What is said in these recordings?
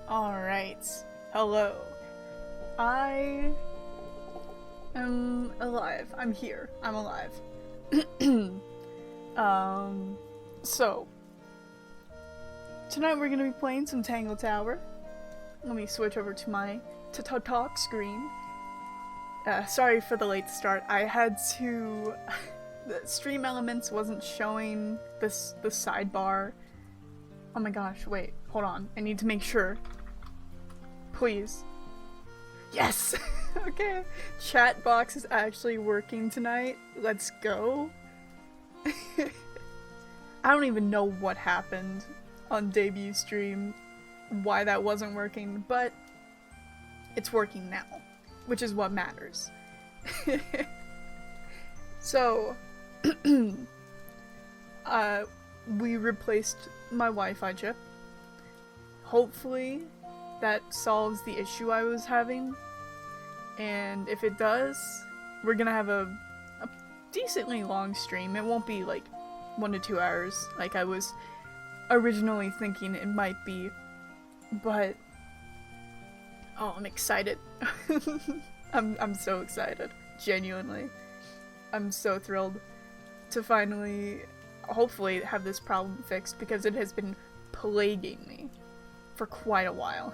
Alright. Hello. I am alive. I'm here. I'm alive. So tonight we're gonna be playing some Tangle Tower. Let me switch over to my talk screen. Sorry for the late start. I had to the Stream Elements wasn't showing the sidebar. Oh my gosh, wait, hold on. I need to make sure. Please. Yes! Okay. Chat box is actually working tonight. Let's go. I don't even know what happened on debut stream, why that wasn't working, but it's working now, which is what matters. So, we replaced my Wi-Fi chip. Hopefully that solves the issue I was having, and if it does, we're gonna have a decently long stream. It won't be like 1 to 2 hours like I was originally thinking it might be, but oh, I'm excited. I'm so excited, genuinely. I'm so thrilled to finally, hopefully, have this problem fixed, because it has been plaguing me for quite a while.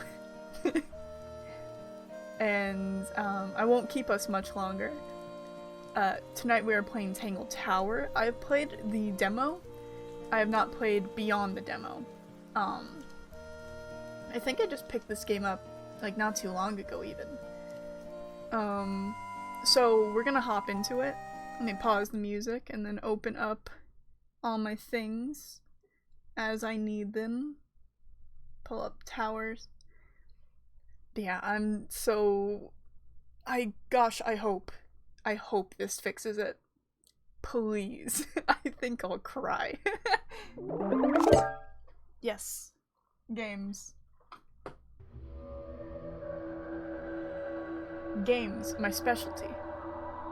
And I won't keep us much longer. Tonight we are playing Tangle Tower. I have played the demo. I have not played beyond the demo. I think I just picked this game up like not too long ago even. So we're gonna hop into it. Let me pause the music and then open up all my things as I need them. Pull up towers. Yeah, I hope this fixes it. Please. I think I'll cry. Yes. Games. Games, my specialty.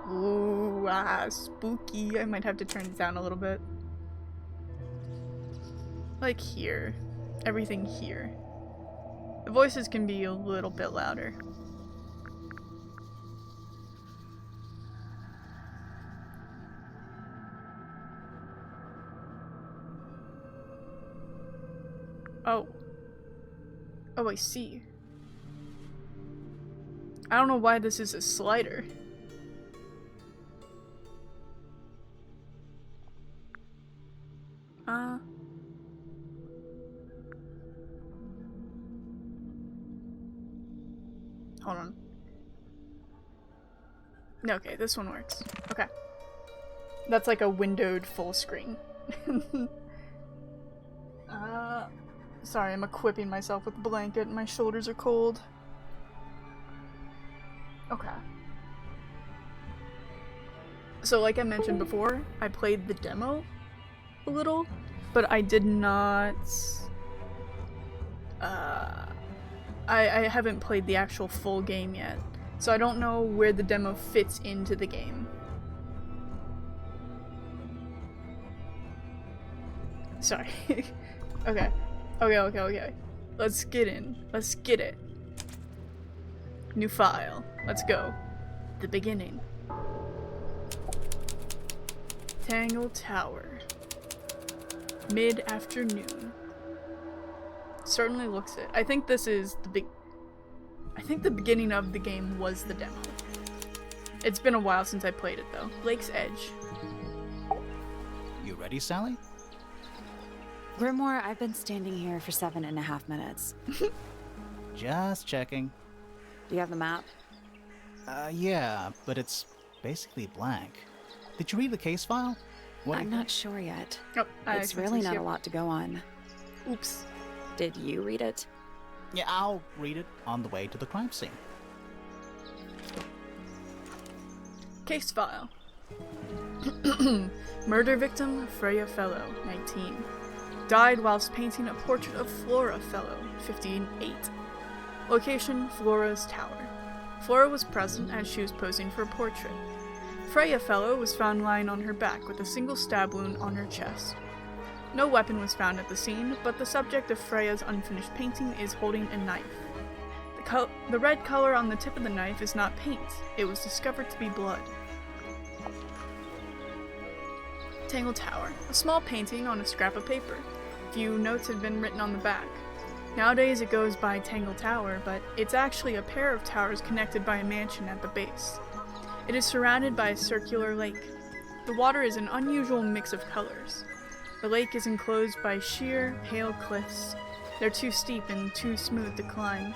Ooh, spooky. I might have to turn it down a little bit. Like here. Everything here. The voices can be a little bit louder. Oh. Oh, I see. I don't know why this is a slider. Hold on. Okay, this one works. Okay. That's like a windowed full screen. Sorry, I'm equipping myself with a blanket. My shoulders are cold. Okay. So like I mentioned before, I played the demo a little, but I did not... I haven't played the actual full game yet, so I don't know where the demo fits into the game. Sorry. Okay. Okay. Let's get in. Let's get it. New file. Let's go. The beginning. Tangle Tower. Mid-afternoon. Certainly looks it. I think this is I think the beginning of the game was the demo. It's been a while since I played it though. Lake's Edge. You ready, Sally? Grimoire, I've been standing here for 7.5 minutes. Just checking. Do you have the map? Yeah, but it's basically blank. Did you read the case file? I'm not sure yet. Oh, it's really not a lot to go on. Oops. Did you read it? Yeah, I'll read it on the way to the crime scene. Case file. Murder victim Freya Fellow, 19. Died whilst painting a portrait of Flora Fellow, 58. Location, Flora's tower. Flora was present as she was posing for a portrait. Freya Fellow was found lying on her back with a single stab wound on her chest. No weapon was found at the scene, but the subject of Freya's unfinished painting is holding a knife. The red color on the tip of the knife is not paint. It was discovered to be blood. Tangle Tower. A small painting on a scrap of paper. Few notes have been written on the back. Nowadays it goes by Tangle Tower, but it's actually a pair of towers connected by a mansion at the base. It is surrounded by a circular lake. The water is an unusual mix of colors. The lake is enclosed by sheer, pale cliffs. They're too steep and too smooth to climb.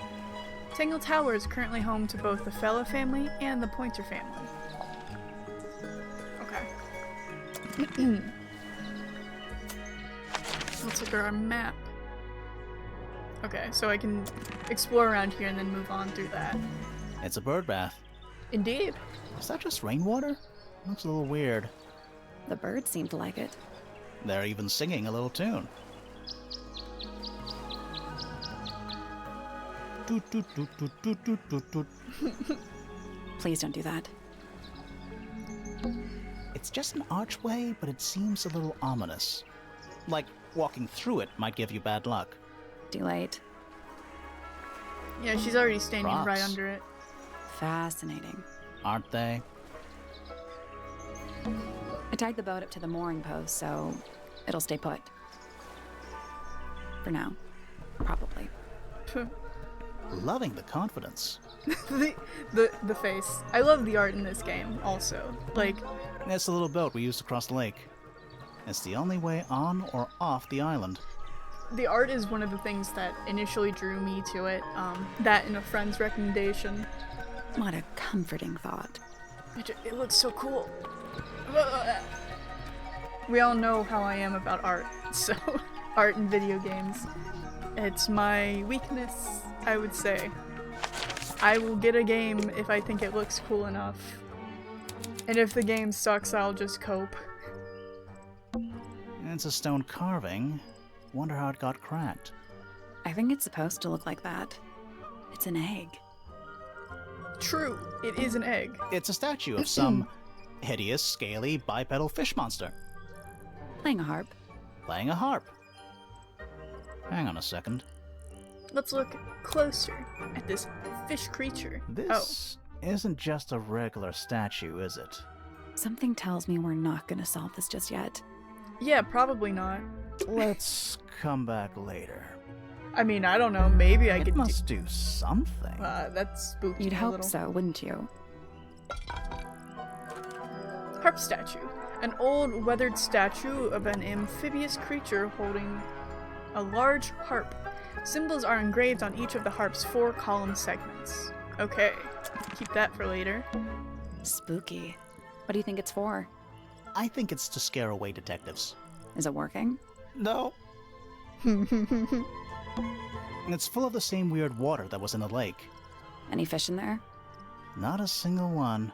Tangle Tower is currently home to both the Fella family and the Pointer family. Okay. Let's look at our map. Okay, so I can explore around here and then move on through that. It's a bird bath. Indeed. Is that just rainwater? Looks a little weird. The birds seem to like it. They're even singing a little tune. Toot, toot, toot, toot, toot, toot, toot, toot. Please don't do that. It's just an archway, but it seems a little ominous. Like walking through it might give you bad luck. Too late. Yeah, she's already standing Rocks. right under it. Fascinating. Aren't they? I tied the boat up to the mooring post, so it'll stay put. For now. Probably. Loving the confidence. the face. I love the art in this game also. Like, It's the little boat we used to cross the lake. It's the only way on or off the island. the art is one of the things that initially drew me to it. That and a friend's recommendation. What a comforting thought. It looks so cool. We all know how I am about art, so art in video games. It's my weakness, I would say. I will get a game if I think it looks cool enough. And if the game sucks, I'll just cope. It's a stone carving. Wonder how it got cracked. I think it's supposed to look like that. It's an egg. True, it is an egg. It's a statue of some hideous, scaly, bipedal fish monster. Playing a harp. Playing a harp. Hang on a second. Let's look closer at this fish creature. This isn't just a regular statue, is it? Something tells me we're not gonna solve this just yet. Yeah, probably not. Let's come back later. I mean, I don't know, maybe I It could must do something. that's spooky. You'd a hope little. so, wouldn't you? Harp statue. An old, weathered statue of an amphibious creature holding a large harp. Symbols are engraved on each of the harp's 4 column segments. Okay, keep that for later. Spooky. What do you think it's for? I think it's to scare away detectives. Is it working? No. It's full of the same weird water that was in the lake. Any fish in there? Not a single one.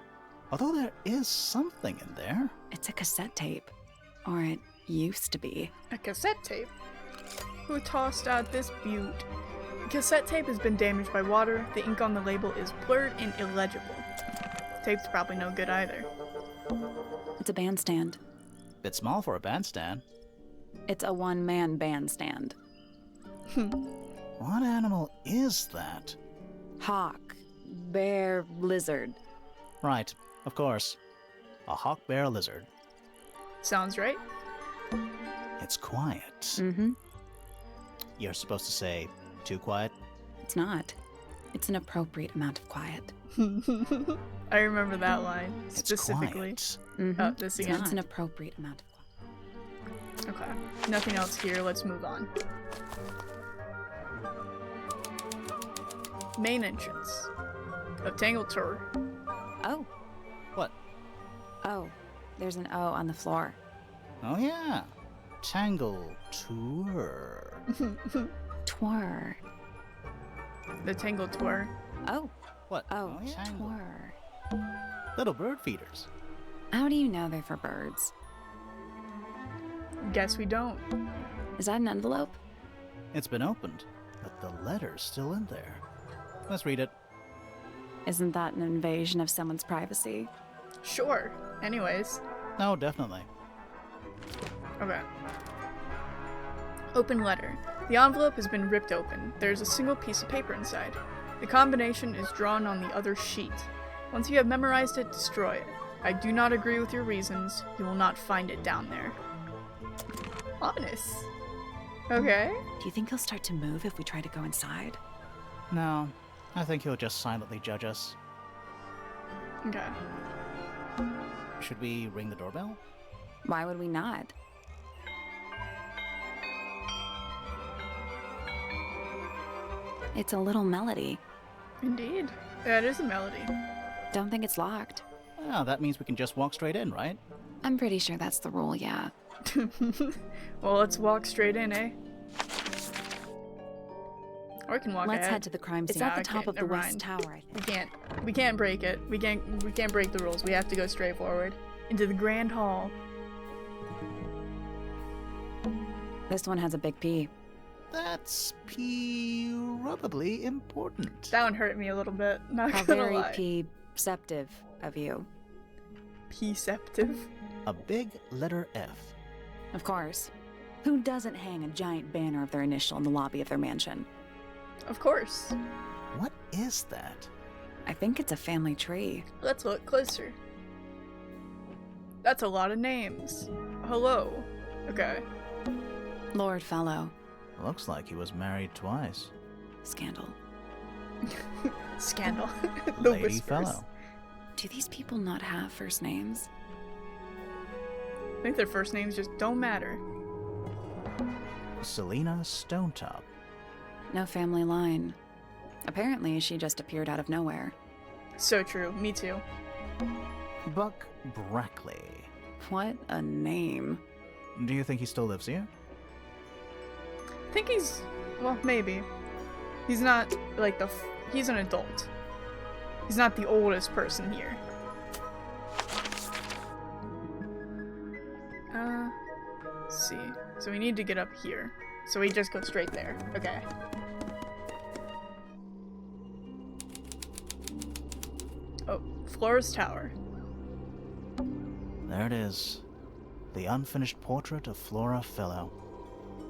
Although there is something in there. It's a cassette tape. Or it used to be. A cassette tape? Who tossed out this beaut? Cassette tape has been damaged by water. The ink on the label is blurred and illegible. Tape's probably no good either. It's a bandstand. Bit small for a bandstand. It's a one-man bandstand. What animal is that? Hawk. Bear. Lizard. Right, of course. A hawk bear lizard. Sounds right. It's quiet. Mm-hmm. You're supposed to say, too quiet? It's not. It's an appropriate amount of quiet. I remember that line It's specifically. quiet. Mm-hmm. Oh, this It's again. not an appropriate amount of quiet. Okay. Nothing else here. Let's move on. Main entrance of Tangle Tower. Oh. What? Oh. There's an O on the floor. Oh yeah. Tangle Tower. Twir. The Tangle Tower. Oh. What? Oh, yeah. twir. Little bird feeders. How do you know they're for birds? Guess we don't. Is that an envelope? It's been opened, but the letter's still in there. Let's read it. Isn't that an invasion of someone's privacy? Sure. Anyways. No, definitely. Okay. Open letter. The envelope has been ripped open. There is a single piece of paper inside. The combination is drawn on the other sheet. Once you have memorized it, destroy it. I do not agree with your reasons. You will not find it down there. Ominous. Okay. Do you think he'll start to move if we try to go inside? No, I think he'll just silently judge us. Okay. Should we ring the doorbell? Why would we not? It's a little melody. Indeed. That is a melody. Don't think it's locked. Oh, that means we can just walk straight in, right? I'm pretty sure that's the rule, yeah. Well, let's walk straight in, eh? Or we can walk Let's ahead. head to the crime scene. It's Nah, at the top okay, of the never West mind. Tower, I think. We can't break it. We can't break the rules. We have to go straight forward. Into the Grand Hall. This one has a big P. That's probably important. That one hurt me a little bit. Not How gonna very lie. perceptive of you. Perceptive. A big letter F. Of course. Who doesn't hang a giant banner of their initial in the lobby of their mansion? Of course. What is that? I think it's a family tree. Let's look closer. That's a lot of names. Hello. Okay. Lord Fellow. Looks like he was married twice. Scandal. Scandal. The Lady whispers. Fellow. Do these people not have first names? I think their first names just don't matter. Selena Stonetop. No family line. Apparently, she just appeared out of nowhere. So true. Me too. Buck Brackley. What a name. Do you think he still lives here? I think he's, well, maybe. He's not like he's an adult. He's not the oldest person here. Let's see. So we need to get up here. So we just go straight there. Okay. Oh, Flora's Tower. There it is. The unfinished portrait of Flora Fellow.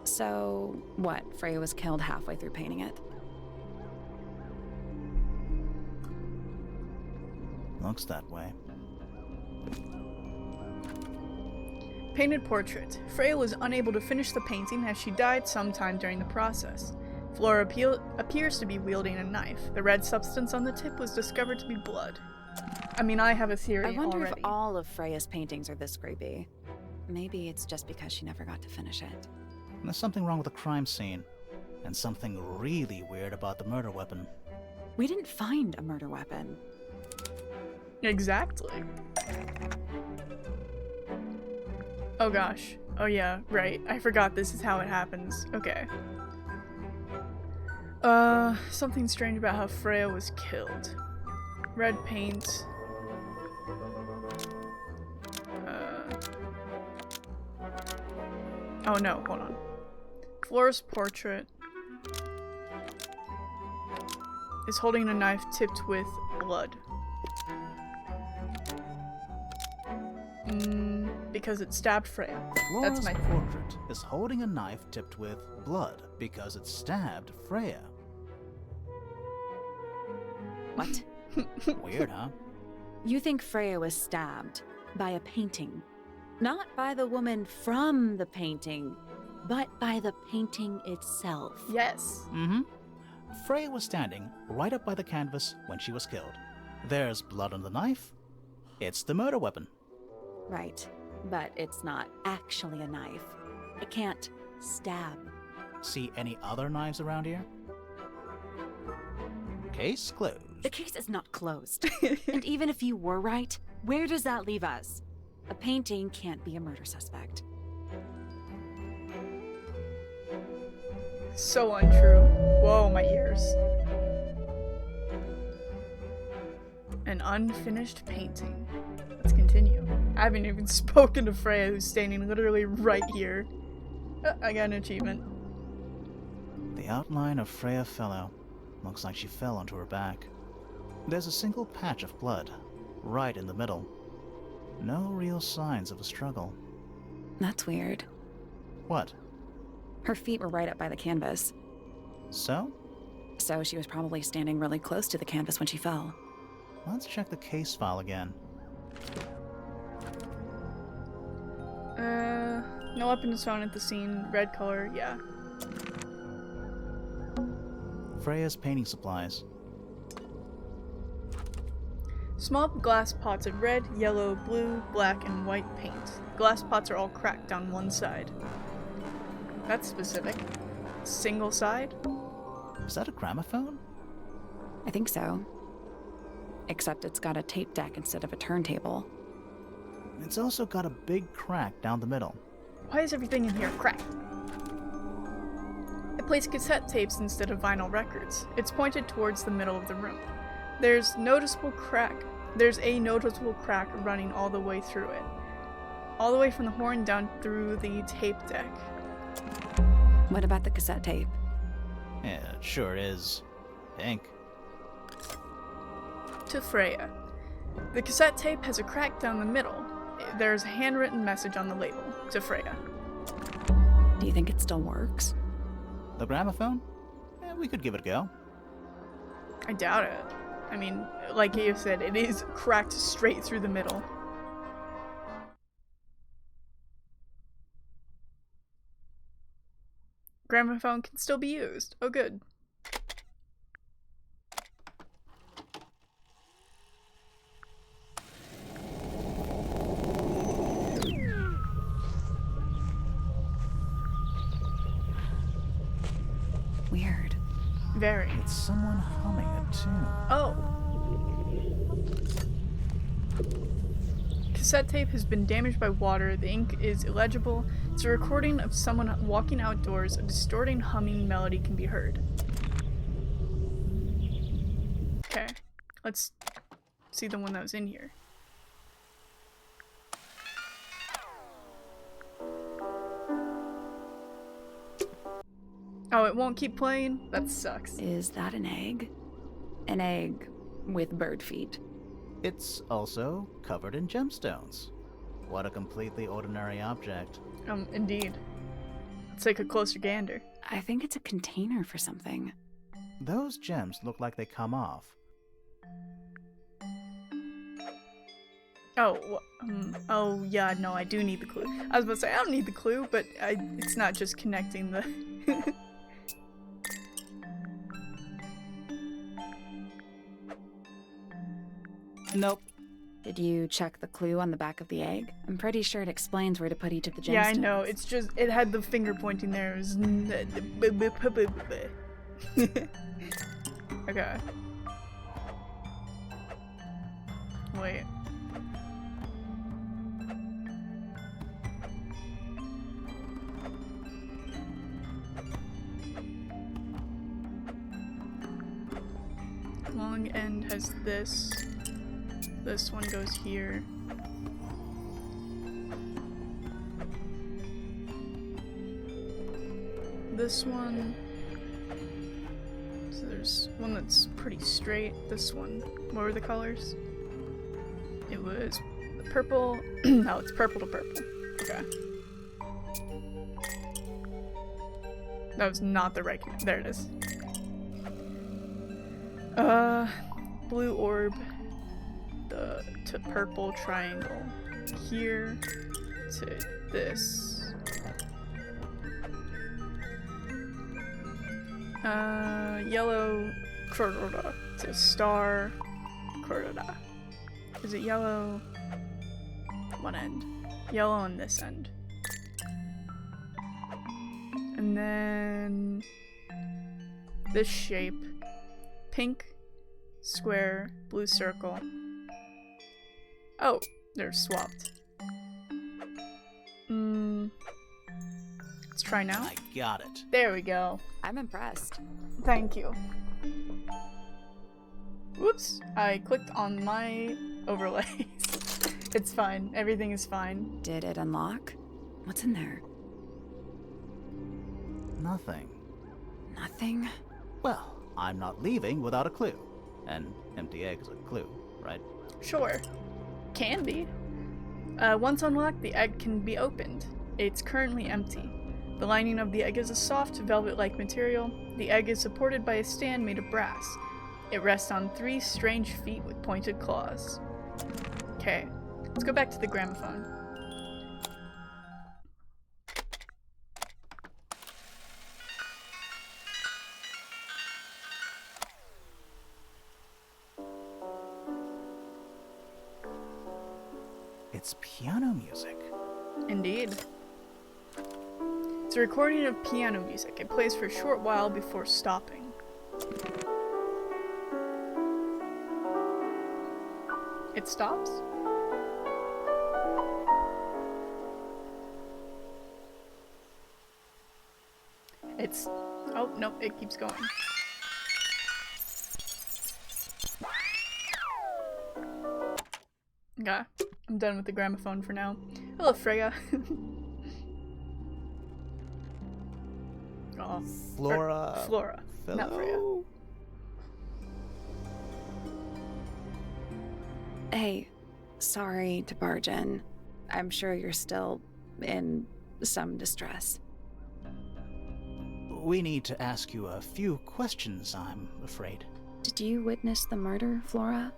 So, what? Freya was killed halfway through painting it? Looks that way. Painted portrait. Freya was unable to finish the painting as she died sometime during the process. Flora appears to be wielding a knife. The red substance on the tip was discovered to be blood. I mean, I have a theory I wonder already. if all of Freya's paintings are this creepy. Maybe it's just because she never got to finish it. There's something wrong with the crime scene. And something really weird about the murder weapon. We didn't find a murder weapon. Exactly. Oh gosh. Oh yeah, right. I forgot this is how it happens. Okay. Something strange about how Freya was killed. Red paint. Oh no, hold on. Flora's portrait is holding a knife tipped with blood. Because it stabbed Freya. Flora's That's my portrait is holding a knife tipped with blood because it stabbed Freya. What? Weird, huh? You think Freya was stabbed by a painting? Not by the woman from the painting, but by the painting itself. Yes. Mm-hmm. Freya was standing right up by the canvas when she was killed. There's blood on the knife. It's the murder weapon. Right, but it's not actually a knife. It can't stab. See any other knives around here? Case closed. The case is not closed. And even if you were right, where does that leave us? A painting can't be a murder suspect. So untrue. Whoa, my ears. An unfinished painting. Let's continue. I haven't even spoken to Freya, who's standing literally right here. I got an achievement. The outline of Freya Fellow. Looks like she fell onto her back. There's a single patch of blood, right in the middle. No real signs of a struggle. That's weird. What? Her feet were right up by the canvas, So, so she was probably standing really close to the canvas when she fell. let's check the case file again. No weapons found at the scene. Red color, yeah. Freya's painting supplies. Small glass pots of red, yellow, blue, black, and white paint. Glass pots are all cracked down one side. That's specific. Single side? Is that a gramophone? I think so. Except it's got a tape deck instead of a turntable. It's also got a big crack down the middle. Why is everything in here cracked? It plays cassette tapes instead of vinyl records. It's pointed towards the middle of the room. There's a noticeable crack running all the way through it. All the way from the horn down through the tape deck. What about the cassette tape? Yeah, it sure is. Pink. To Freya. The cassette tape has a crack down the middle. There's a handwritten message on the label. To Freya. Do you think it still works? The gramophone? We could give it a go. I doubt it. I mean, like you said, it is cracked straight through the middle. Gramophone can still be used. Oh, good. Weird. Very. It's someone humming a tune. Oh. Cassette tape has been damaged by water. The ink is illegible. It's a recording of someone walking outdoors. A distorting humming melody can be heard. Okay. Let's see the one that was in here. Oh, it won't keep playing? That sucks. Is that an egg? An egg with bird feet. It's also covered in gemstones. What a completely ordinary object. Indeed. Let's take a closer gander. I think it's a container for something. Those gems look like they come off. Oh, oh yeah, no, I do need the clue. I was about to say, I don't need the clue, but it's not just connecting the... Nope. Did you check the clue on the back of the egg? I'm pretty sure it explains where to put each of the gemstones. Yeah, I know, it's just, it had the finger pointing there. It was... Okay. Wait. Long end has this. This one goes here. This one. So there's one that's pretty straight. This one. What were the colors? It was purple. No, it's purple to purple. Okay. That was not the right. There it is. Blue orb. To purple triangle. Here. To this. Yellow Corona to star Corona. Is it yellow? One end. Yellow on this end. And then this shape. Pink, square, blue circle. Oh, they're swapped. Let's try now. I got it. There we go. I'm impressed. Thank you. Whoops, I clicked on my overlays. It's fine. Everything is fine. Did it unlock? What's in there? Nothing. Nothing? Well, I'm not leaving without a clue. An empty egg is a clue, right? Sure. Can be. Once unlocked, the egg can be opened. It's currently empty. The lining of the egg is a soft, velvet-like material. The egg is supported by a stand made of brass. It rests on 3 strange feet with pointed claws. Okay, let's go back to the gramophone. It's piano music. Indeed. It's a recording of piano music. It plays for a short while before stopping. It stops? It's... oh, no, it keeps going. Okay, I'm done with the gramophone for now. Hello, Freya. Oh, Flora. Flora, not Freya. Fellow? Hey, sorry to barge in. I'm sure you're still in some distress. We need to ask you a few questions, I'm afraid. Did you witness the murder, Flora?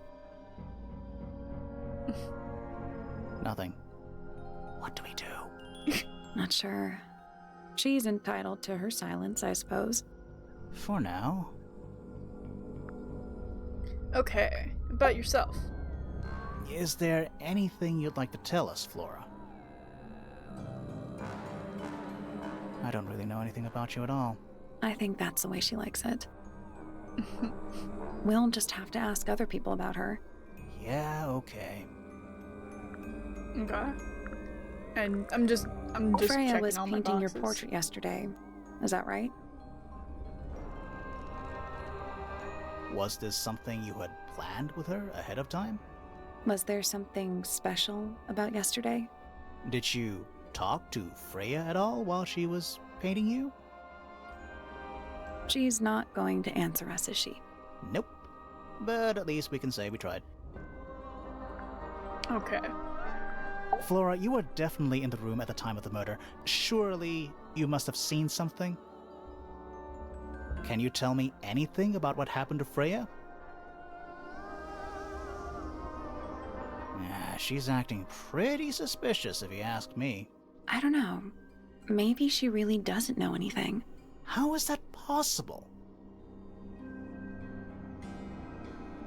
Nothing. What do we do? Not sure. She's entitled to her silence, I suppose. For now. Okay, about yourself. Is there anything you'd like to tell us, Flora? I don't really know anything about you at all. I think that's the way she likes it. We'll just have to ask other people about her. Yeah, okay. Okay. And I'm just Freya checking was all my painting your boxes. portrait yesterday. Is that right? Was this something you had planned with her ahead of time? Was there something special about yesterday? Did you talk to Freya at all while she was painting you? She's not going to answer us, is she? Nope. But at least we can say we tried. Okay. Flora, you were definitely in the room at the time of the murder. Surely you must have seen something? Can you tell me anything about what happened to Freya? She's acting pretty suspicious if you ask me. I don't know. Maybe she really doesn't know anything. How is that possible?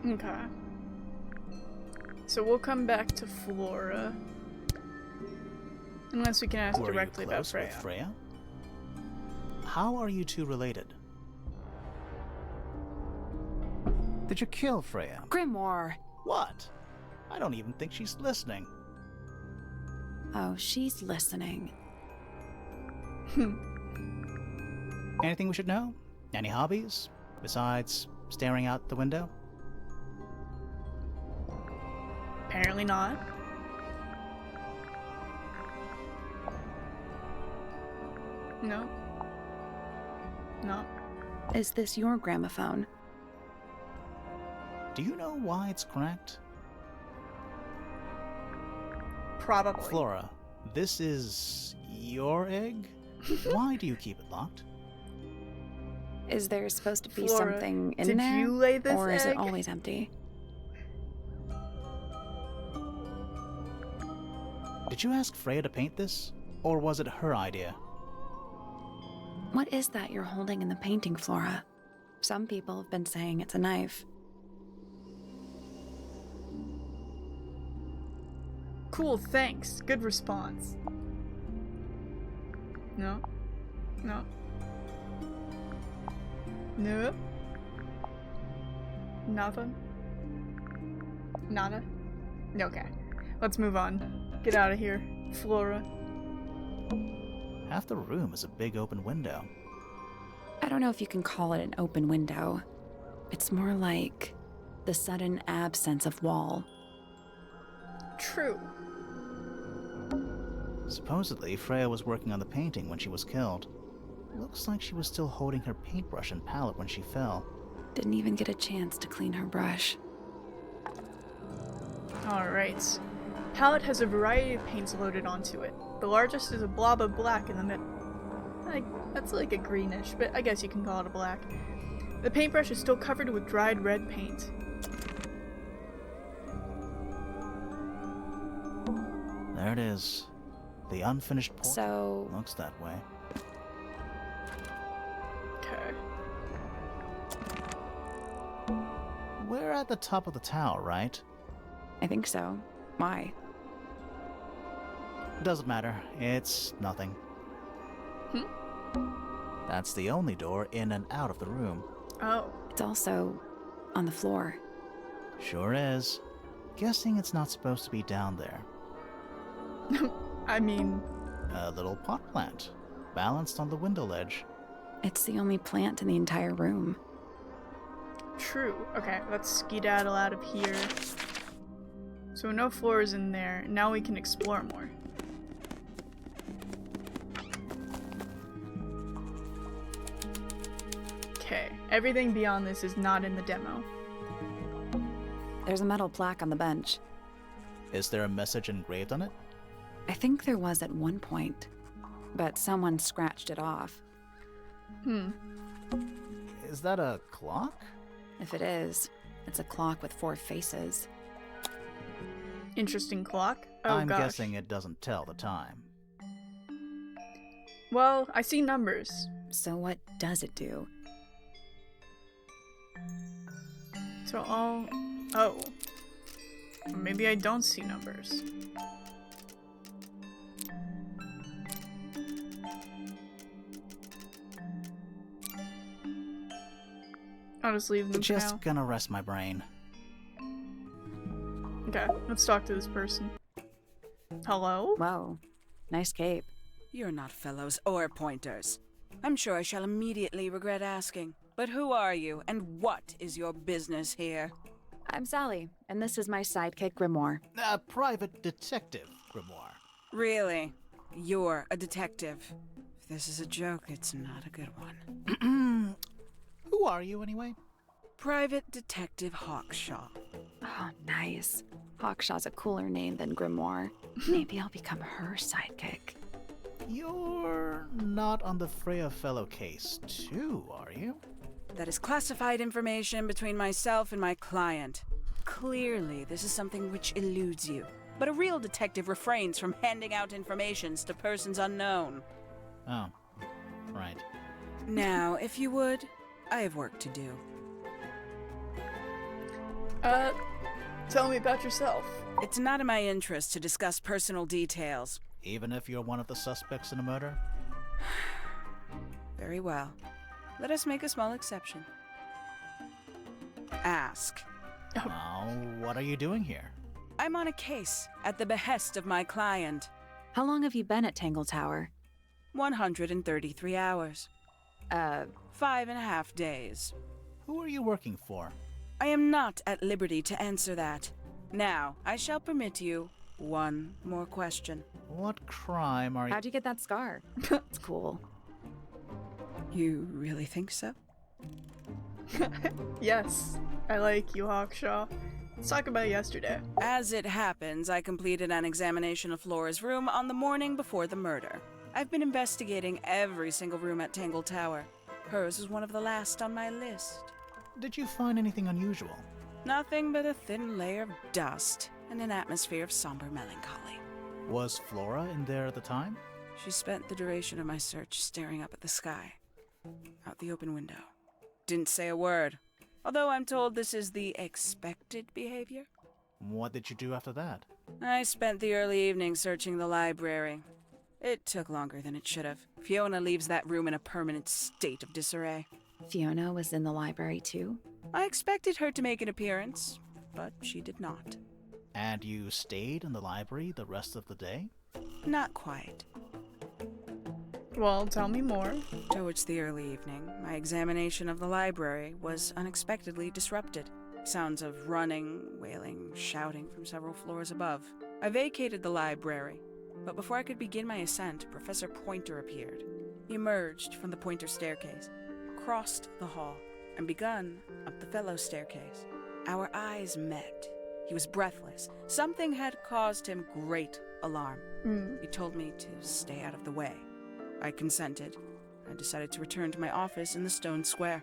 Okay. So we'll come back to Flora. Unless we can ask Were directly you about close Freya. with Freya? How are you two related? Did you kill Freya? Grimoire! What? I don't even think she's listening. Oh, she's listening. Anything we should know? Any hobbies? Besides staring out the window? Apparently not. No. No. Is this your gramophone? Do you know why it's cracked? Probably. Flora, this is your egg? Why do you keep it locked? Is there supposed to be Flora, something in did there? you lay this or is it egg? always empty? Did you ask Freya to paint this? Or was it her idea? What is that you're holding in the painting, Flora? Some people have been saying it's a knife. Cool, thanks. Good response. No. No. No. Nothing. Nada. Okay. Let's move on. Get out of here, Flora. Half the room is a big open window. I don't know if you can call it an open window. It's more like the sudden absence of wall. True. Supposedly, Freya was working on the painting when she was killed. Looks like she was still holding her paintbrush and palette when she fell. Didn't even get a chance to clean her brush. Alright. Palette has a variety of paints loaded onto it. The largest is a blob of black in the middle. That's like a greenish, but I guess you can call it a black. The paintbrush is still covered with dried red paint. There it is. The unfinished portrait. So, Looks that way. Okay. We're at the top of the tower, right? I think so. Why? Doesn't matter. It's nothing. That's the only door in and out of the room. Oh. It's also on the floor. Sure is. Guessing it's not supposed to be down there. I mean... A little pot plant, balanced on the window ledge. It's the only plant in the entire room. True. Okay, let's skedaddle out of here. So no floors in there. Now we can explore more. Okay, everything beyond this is not in the demo. There's a metal plaque on the bench. Is there a message engraved on it? I think there was at one point, but someone scratched it off. Is that a clock? If it is, it's a clock with 4 faces. Interesting clock. Oh I'm gosh. guessing it doesn't tell the time. Well, I see numbers. So what does it do? So all... Oh. Maybe I don't see numbers. I'll just leave them for Just now. gonna rest my brain. Okay, let's talk to this person. Hello? Whoa, nice cape. You're not fellows or pointers. I'm sure I shall immediately regret asking. But who are you, and what is your business here? I'm Sally, and this is my sidekick Grimoire. A private detective, Grimoire. Really? You're a detective. If this is a joke, it's not a good one. Who are you, anyway? Private Detective Hawkshaw. Oh, nice. Hawkshaw's a cooler name than Grimoire. Maybe I'll become her sidekick. You're not on the Freya Fellow case, too, are you? That is classified information between myself and my client. Clearly, this is something which eludes you. But a real detective refrains from handing out informations to persons unknown. Oh, right. Now, if you would, I have work to do. Tell me about yourself. It's not in my interest to discuss personal details. Even if you're one of the suspects in a murder? Very well. Let us make a small exception. Ask. Now, what are you doing here? I'm on a case at the behest of my client. How long have you been at Tangle Tower? 133 hours. 5.5 days. Who are you working for? I am not at liberty to answer that. Now, I shall permit you one more question. What crime are you... How'd you get that scar? It's cool. You really think so? Yes, I like you, Hawkshaw. Let's talk about yesterday. As it happens, I completed an examination of Flora's room on the morning before the murder. I've been investigating every single room at Tangle Tower. Hers was one of the last on my list. Did you find anything unusual? Nothing but a thin layer of dust and an atmosphere of somber melancholy. Was Flora in there at the time? She spent the duration of my search staring up at the sky, out the open window. Didn't say a word, although I'm told this is the expected behavior. What did you do after that? I spent the early evening searching the library. It took longer than it should have. Fiona leaves that room in a permanent state of disarray. Fiona was in the library too? I expected her to make an appearance, but she did not. And you stayed in the library the rest of the day? Not quite. Well, tell me more. Towards the early evening, my examination of the library was unexpectedly disrupted. Sounds of running, wailing, shouting from several floors above. I vacated the library, but before I could begin my ascent, Professor Pointer appeared. He emerged from the Pointer staircase, crossed the hall, and begun up the fellow staircase. Our eyes met. He was breathless. Something had caused him great alarm. He told me to stay out of the way. I consented, I decided to return to my office in the stone square.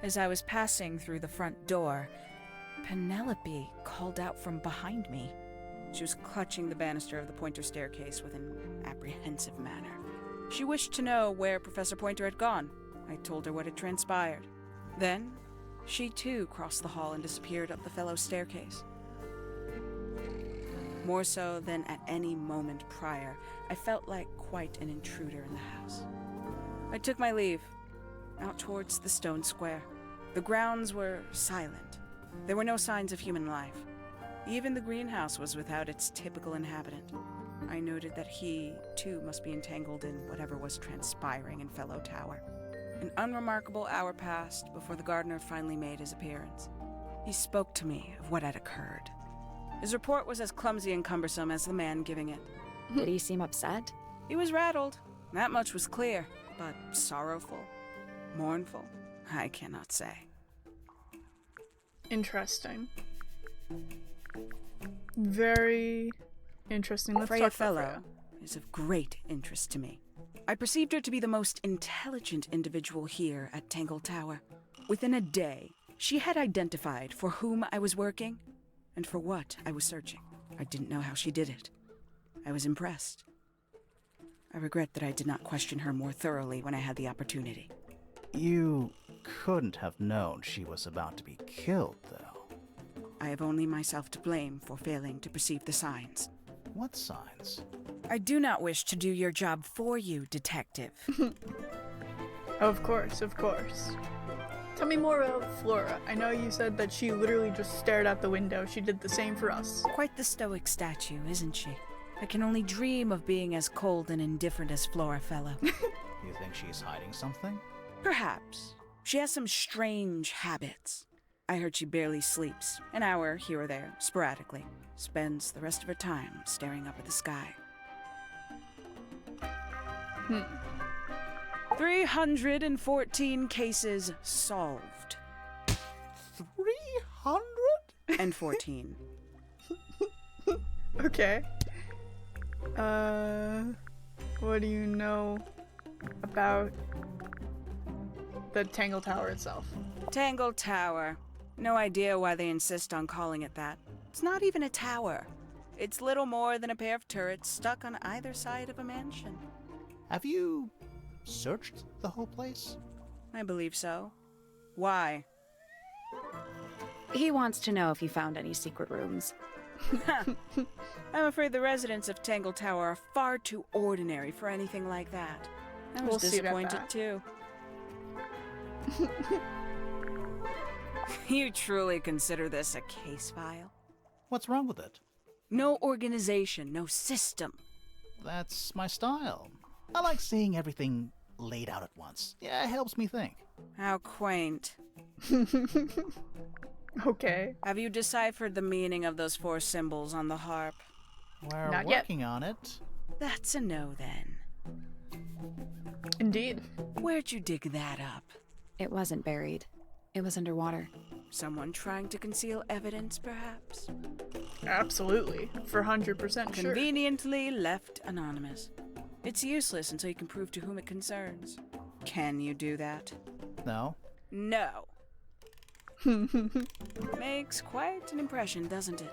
As I was passing through the front door, Penelope called out from behind me. She was clutching the banister of the Pointer staircase with an apprehensive manner. She wished to know where Professor Pointer had gone. I told her what had transpired. Then, she too crossed the hall and disappeared up the fellow staircase. More so than at any moment prior, I felt like quite an intruder in the house. I took my leave, out towards the stone square. The grounds were silent. There were no signs of human life. Even the greenhouse was without its typical inhabitant. I noted that he, too, must be entangled in whatever was transpiring in Fellow Tower. An unremarkable hour passed before the gardener finally made his appearance. He spoke to me of what had occurred. His report was as clumsy and cumbersome as the man giving it. Did he seem upset? He was rattled. That much was clear, but sorrowful, mournful, I cannot say. Interesting. Very interesting. Let's Freya talk about Fellow Freya. is of great interest to me. I perceived her to be the most intelligent individual here at Tangle Tower. Within a day, she had identified for whom I was working and for what I was searching. I didn't know how she did it. I was impressed. I regret that I did not question her more thoroughly when I had the opportunity. You couldn't have known she was about to be killed, though. I have only myself to blame for failing to perceive the signs. What signs? I do not wish to do your job for you, detective. Of course, of course. Tell me more about Flora. I know you said that she literally just stared out the window. She did the same for us. Quite the stoic statue, isn't she? I can only dream of being as cold and indifferent as Flora Fellow. You think she's hiding something? Perhaps. She has some strange habits. I heard she barely sleeps, an hour here or there, sporadically. Spends the rest of her time staring up at the sky. 314 cases solved. 300? And 14. Okay. What do you know about the Tangle Tower itself? Tangle Tower. No idea why they insist on calling it that. It's not even a tower. It's little more than a pair of turrets stuck on either side of a mansion. Have you searched the whole place? I believe so. Why? He wants to know if you found any secret rooms. I'm afraid the residents of Tangle Tower are far too ordinary for anything like that. I was We'll see about disappointed that. too. You truly consider this a case file? What's wrong with it? No organization, no system. That's my style. I like seeing everything laid out at once. Yeah, it helps me think. How quaint. Okay. Have you deciphered the meaning of those 4 symbols on the harp? We're Not yet. working on it. That's a no then. Indeed. Where'd you dig that up? It wasn't buried. It was underwater. Someone trying to conceal evidence, perhaps? Absolutely. For 100% sure. Conveniently left anonymous. It's useless until you can prove to whom it concerns. Can you do that? No? No. Makes quite an impression, doesn't it?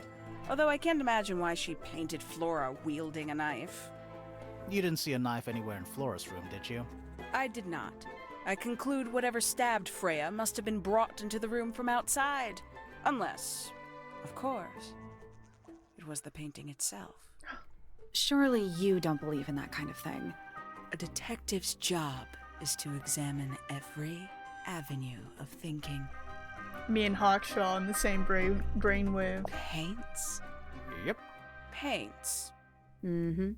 Although I can't imagine why she painted Flora wielding a knife. You didn't see a knife anywhere in Flora's room, did you? I did not. I conclude whatever stabbed Freya must have been brought into the room from outside. Unless, of course, it was the painting itself. Surely you don't believe in that kind of thing. A detective's job is to examine every avenue of thinking. Me and Hawkshaw in the same brainwave. Paints? Yep. Paints. Mm-hmm.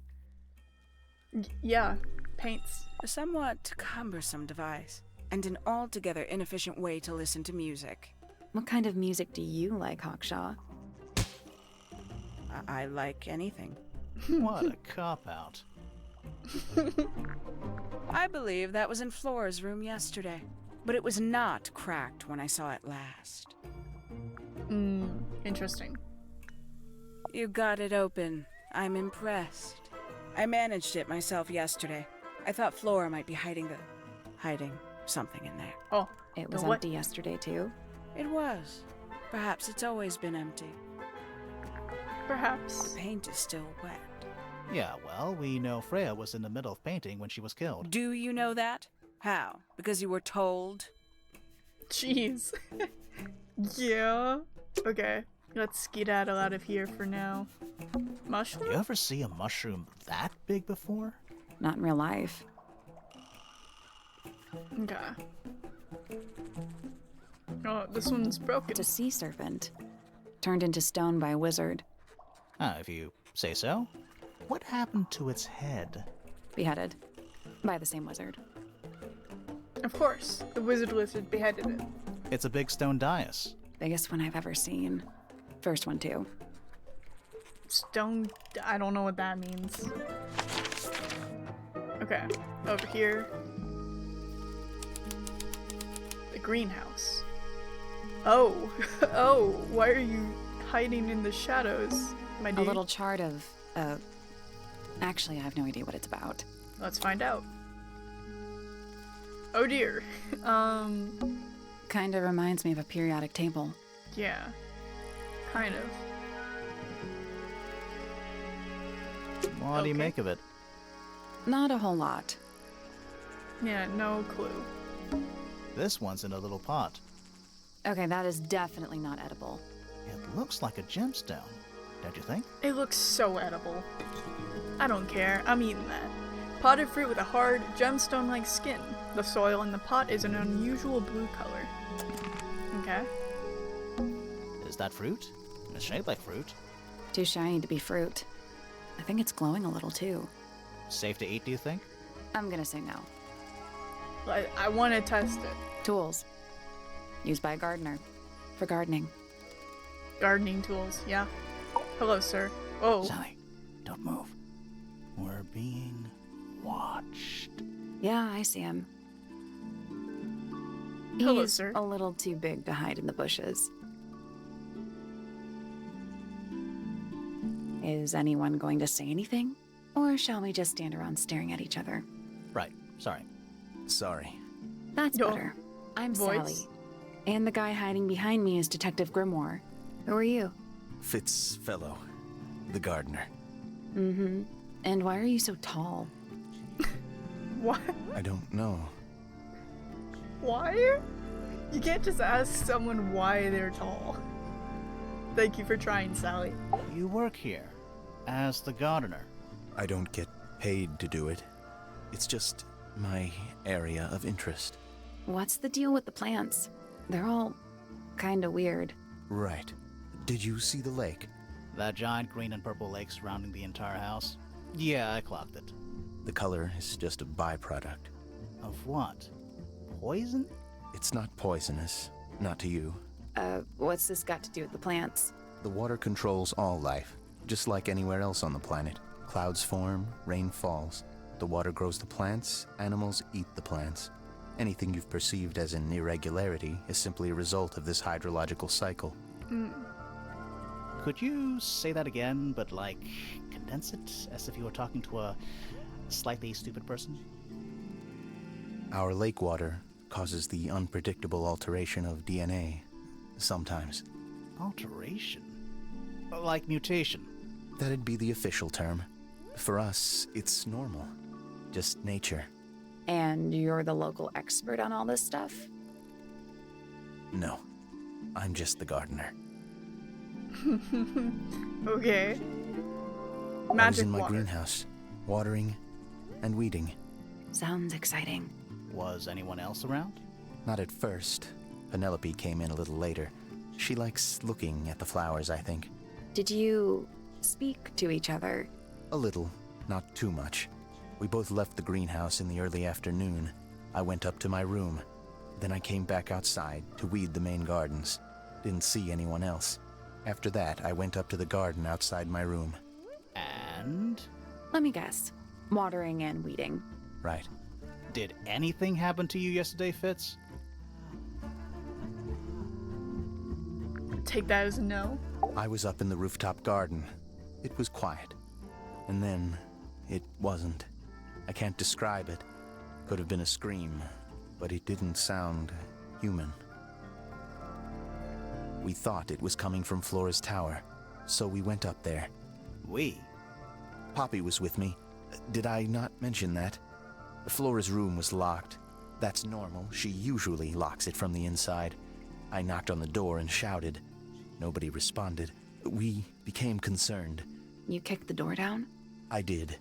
Yeah, paints. A somewhat cumbersome device, and an altogether inefficient way to listen to music. What kind of music do you like, Hawkshaw? I like anything. What a cop-out. I believe that was in Flora's room yesterday, but it was not cracked when I saw it last. Interesting. You got it open. I'm impressed. I managed it myself yesterday. I thought Flora might be hiding the hiding something in there. Oh, It was what? empty yesterday, too. It was. Perhaps it's always been empty. Perhaps. The paint is still wet. Yeah, well, we know Freya was in the middle of painting when she was killed. Do you know that? How? Because you were told? Jeez. Yeah. Okay, let's skedaddle out of here for now. Mushroom? You ever see a mushroom that big before? Not in real life. Okay. Oh, this one's broken. It's a sea serpent. Turned into stone by a wizard. If you say so. What happened to its head? Beheaded. By the same wizard. Of course, the wizard lizard beheaded it. It's a big stone dais. Biggest one I've ever seen. First one, too. Stone. I don't know what that means. Okay, over here. The greenhouse. Oh, oh, why are you hiding in the shadows, my A dude? little chart of, actually, I have no idea what it's about. Let's find out. Oh dear. Kinda reminds me of a periodic table. Yeah. Kind of. What do you Okay. make of it? Not a whole lot. Yeah, no clue. This one's in a little pot. Okay, that is definitely not edible. It looks like a gemstone, don't you think? It looks so edible. I don't care, I'm eating that. Potted fruit with a hard, gemstone-like skin. The soil in the pot is an unusual blue color. Okay. Is that fruit? It's shaped like fruit. Too shiny to be fruit. I think it's glowing a little, too. Safe to eat, do you think? I'm gonna say no. I want to test it. Tools. Used by a gardener. For gardening. Gardening tools, yeah. Hello, sir. Oh, Sally, don't move. We're being watched. Yeah, I see him. Hello, He's sir. a little too big to hide in the bushes. Is anyone going to say anything? Or shall we just stand around staring at each other? Right, sorry. Sorry. That's Yo, better. I'm voice? Sally. And the guy hiding behind me is Detective Grimoire. Who are you? Fitzfellow, the gardener. Mm-hmm. And why are you so tall? what? I don't know. Why? You can't just ask someone why they're tall. Thank you for trying, Sally. You work here as the gardener. I don't get paid to do it. It's just my area of interest. What's the deal with the plants? They're all kinda weird. Right. Did you see the lake? That giant green and purple lake surrounding the entire house? Yeah, I clocked it. The color is just a byproduct. Of what? Poison? It's not poisonous. Not to you. What's this got to do with the plants? The water controls all life, just like anywhere else on the planet. Clouds form, rain falls. The water grows the plants, animals eat the plants. Anything you've perceived as an irregularity is simply a result of this hydrological cycle. Could you say that again, but like condense it as if you were talking to a slightly stupid person? Our lake water causes the unpredictable alteration of DNA. Sometimes. Alteration? Like mutation? That'd be the official term. For us, it's normal. Just nature. And you're the local expert on all this stuff? No. I'm just the gardener. Okay. I was Magic in my water. greenhouse, watering and weeding. Sounds exciting. Was anyone else around? Not at first. Penelope came in a little later. She likes looking at the flowers, I think. Did you speak to each other? A little, not too much. We both left the greenhouse in the early afternoon. I went up to my room. Then I came back outside to weed the main gardens. Didn't see anyone else. After that, I went up to the garden outside my room. And? Let me guess. Watering and weeding. Right. Did anything happen to you yesterday, Fitz? Take that as a no. I was up in the rooftop garden. It was quiet. And then, it wasn't. I can't describe it. Could have been a scream, but it didn't sound human. We thought it was coming from Flora's tower, so we went up there. We? Poppy was with me. Did I not mention that? Flora's room was locked. That's normal. She usually locks it from the inside. I knocked on the door and shouted. Nobody responded. We became concerned. You kicked the door down? I did.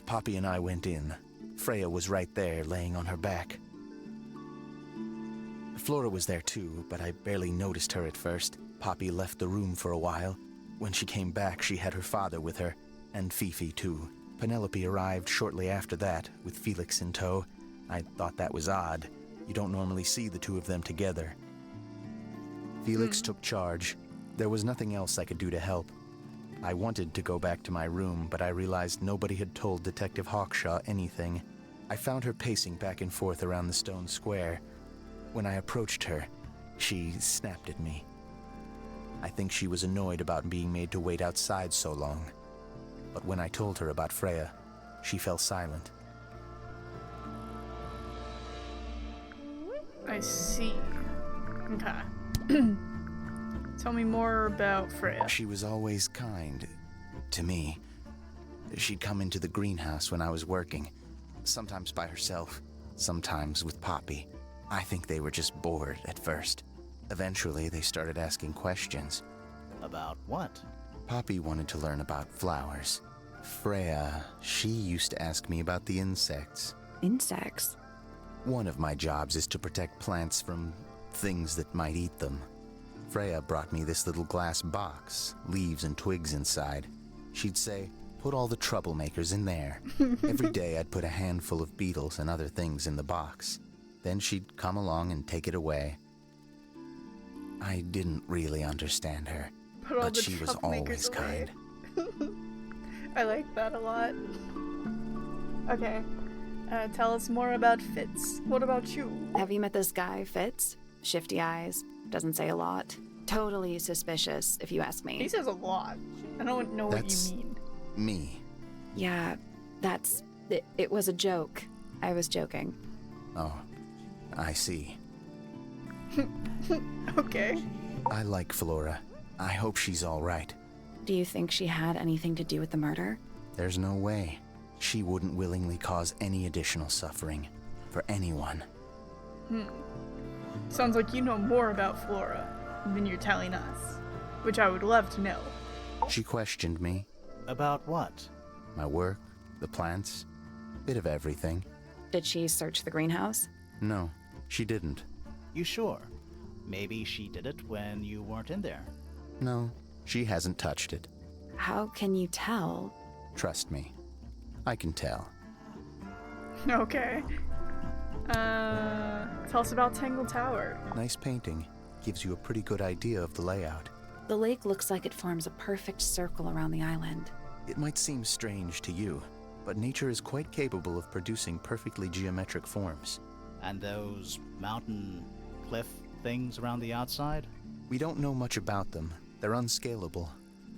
Poppy and I went in. Freya was right there, laying on her back. Flora was there too, but I barely noticed her at first. Poppy left the room for a while. When she came back, she had her father with her, and Fifi too. Penelope arrived shortly after that, with Felix in tow. I thought that was odd. You don't normally see the two of them together. Felix took charge. There was nothing else I could do to help. I wanted to go back to my room, but I realized nobody had told Detective Hawkshaw anything. I found her pacing back and forth around the stone square. When I approached her, she snapped at me. I think she was annoyed about being made to wait outside so long. But when I told her about Freya, she fell silent. I see. Okay. Tell me more about Freya. She was always kind to me. She'd come into the greenhouse when I was working, sometimes by herself, sometimes with Poppy. I think they were just bored at first. Eventually, they started asking questions. About what? Poppy wanted to learn about flowers. Freya, she used to ask me about the insects. Insects? One of my jobs is to protect plants from things that might eat them. Freya brought me this little glass box, leaves and twigs inside. She'd say, put all the troublemakers in there. Every day I'd put a handful of beetles and other things in the box. Then she'd come along and take it away. I didn't really understand her, Put all but the she was troublemakers always away. kind. I like that a lot. Okay. Tell us more about Fitz. What about you? Have you met this guy, Fitz? Shifty eyes, doesn't say a lot. Totally suspicious, if you ask He me. says a lot. I don't know what That's- you mean. Me. Yeah, that's... It was a joke. I was joking. Oh, I see. Okay. I like Flora. I hope she's all right. Do you think she had anything to do with the murder? There's no way. She wouldn't willingly cause any additional suffering for anyone. Sounds like you know more about Flora than you're telling us, which I would love to know. She questioned me, About what? my work, the plants, bit of everything. Did she search the greenhouse? No, she didn't. You sure? Maybe she did it when you weren't in there. No, she hasn't touched it. How can you tell? Trust me. I can tell. Okay. Tell us about Tangle Tower. Nice painting. Gives you a pretty good idea of the layout. The lake looks like it forms a perfect circle around the island. It might seem strange to you, but nature is quite capable of producing perfectly geometric forms. And those mountain cliff things around the outside? We don't know much about them. They're unscalable.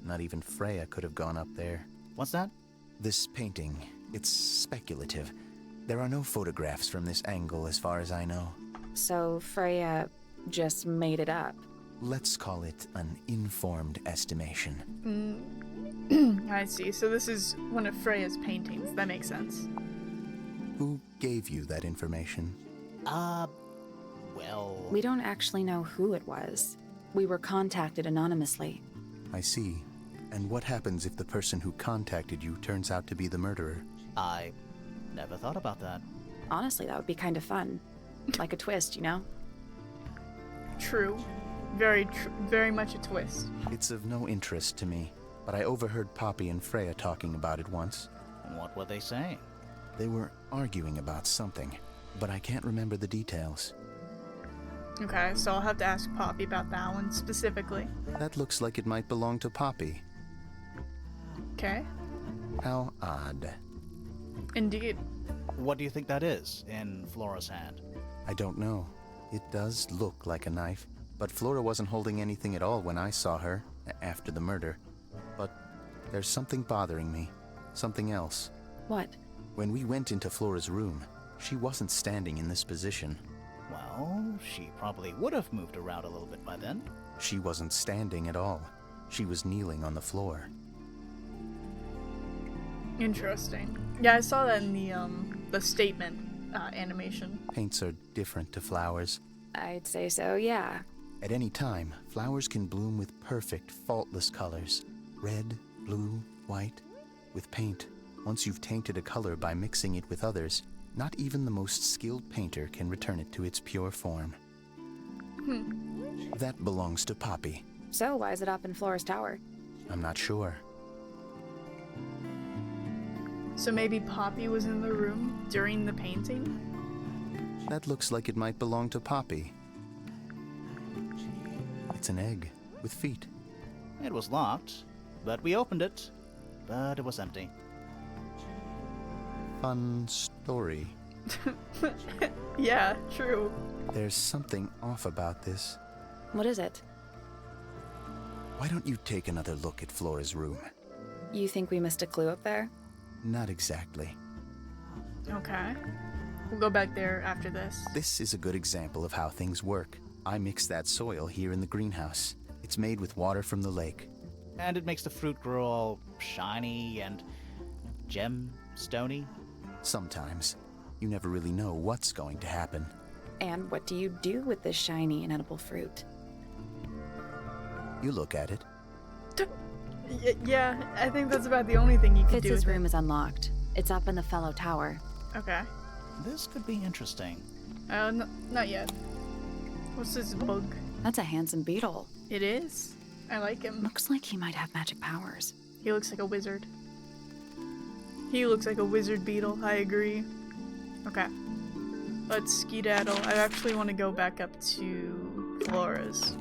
Not even Freya could have gone up there. What's that? This painting, it's speculative. There are no photographs from this angle as far as I know. So Freya just made it up. Let's call it an informed estimation. I see. So this is one of Freya's paintings. That makes sense. Who gave you that information? Well... We don't actually know who it was. We were contacted anonymously. I see. And what happens if the person who contacted you turns out to be the murderer? I never thought about that. Honestly, that would be kind of fun. Like a twist, you know? True. Very much a twist. It's of no interest to me, but I overheard Poppy and Freya talking about it once. What were they saying? They were arguing about something, but I can't remember the details. Okay, so I'll have to ask Poppy about that one specifically. That looks like it might belong to Poppy. Okay. How odd. Indeed. What do you think that is in Flora's hand? I don't know. It does look like a knife, but Flora wasn't holding anything at all when I saw her after the murder. But there's something bothering me. Something else. What? When we went into Flora's room, She wasn't standing in this position. Well, she probably would have moved around a little bit by then. She wasn't standing at all. She was kneeling on the floor. Interesting. Yeah, I saw that in the statement animation. Paints are different to flowers. I'd say so, yeah. At any time, flowers can bloom with perfect, faultless colors. Red, blue, white. With paint, once you've tainted a color by mixing it with others, not even the most skilled painter can return it to its pure form. That belongs to Poppy. So why is it up in Flora's tower? I'm not sure. So maybe Poppy was in the room during the painting? That looks like it might belong to Poppy. It's an egg with feet. It was locked, but we opened it, but it was empty. Fun story. Yeah, true. There's something off about this. What is it? Why don't you take another look at Flora's room? You think we missed a clue up there? Not exactly. Okay. We'll go back there after this. This is a good example of how things work. I mixed that soil here in the greenhouse. It's made with water from the lake. And it makes the fruit grow all shiny and gem-stony. Sometimes. You never really know what's going to happen. And what do you do with this shiny, inedible fruit? You look at it. Yeah, I think that's about the only thing you can do Fitz's with room is unlocked. It's up in the fellow tower. it. Okay. This could be interesting. Not yet. What's this bug? That's a handsome beetle. It is. I like him. Looks like he might have magic powers. He looks like a wizard. He looks like a wizard beetle, I agree. Okay. Let's skedaddle. I actually want to go back up to Flora's.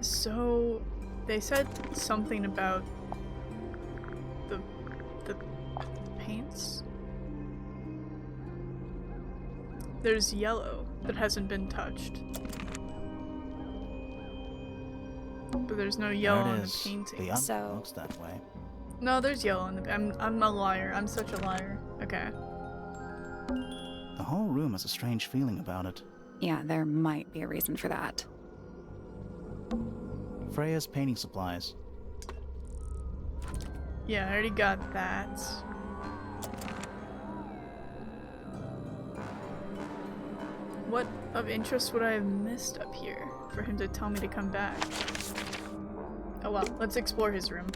So, they said something about the paints. There's yellow that hasn't been touched. But there's no yellow There in it the is. painting. The So- looks that way. No, there's yellow in the. I'm a liar. I'm such a liar. Okay. The whole room has a strange feeling about it. Yeah, there might be a reason for that. Freya's painting supplies. Yeah, I already got that. What of interest would I have missed up here for him to tell me to come back? Oh well, let's explore his room.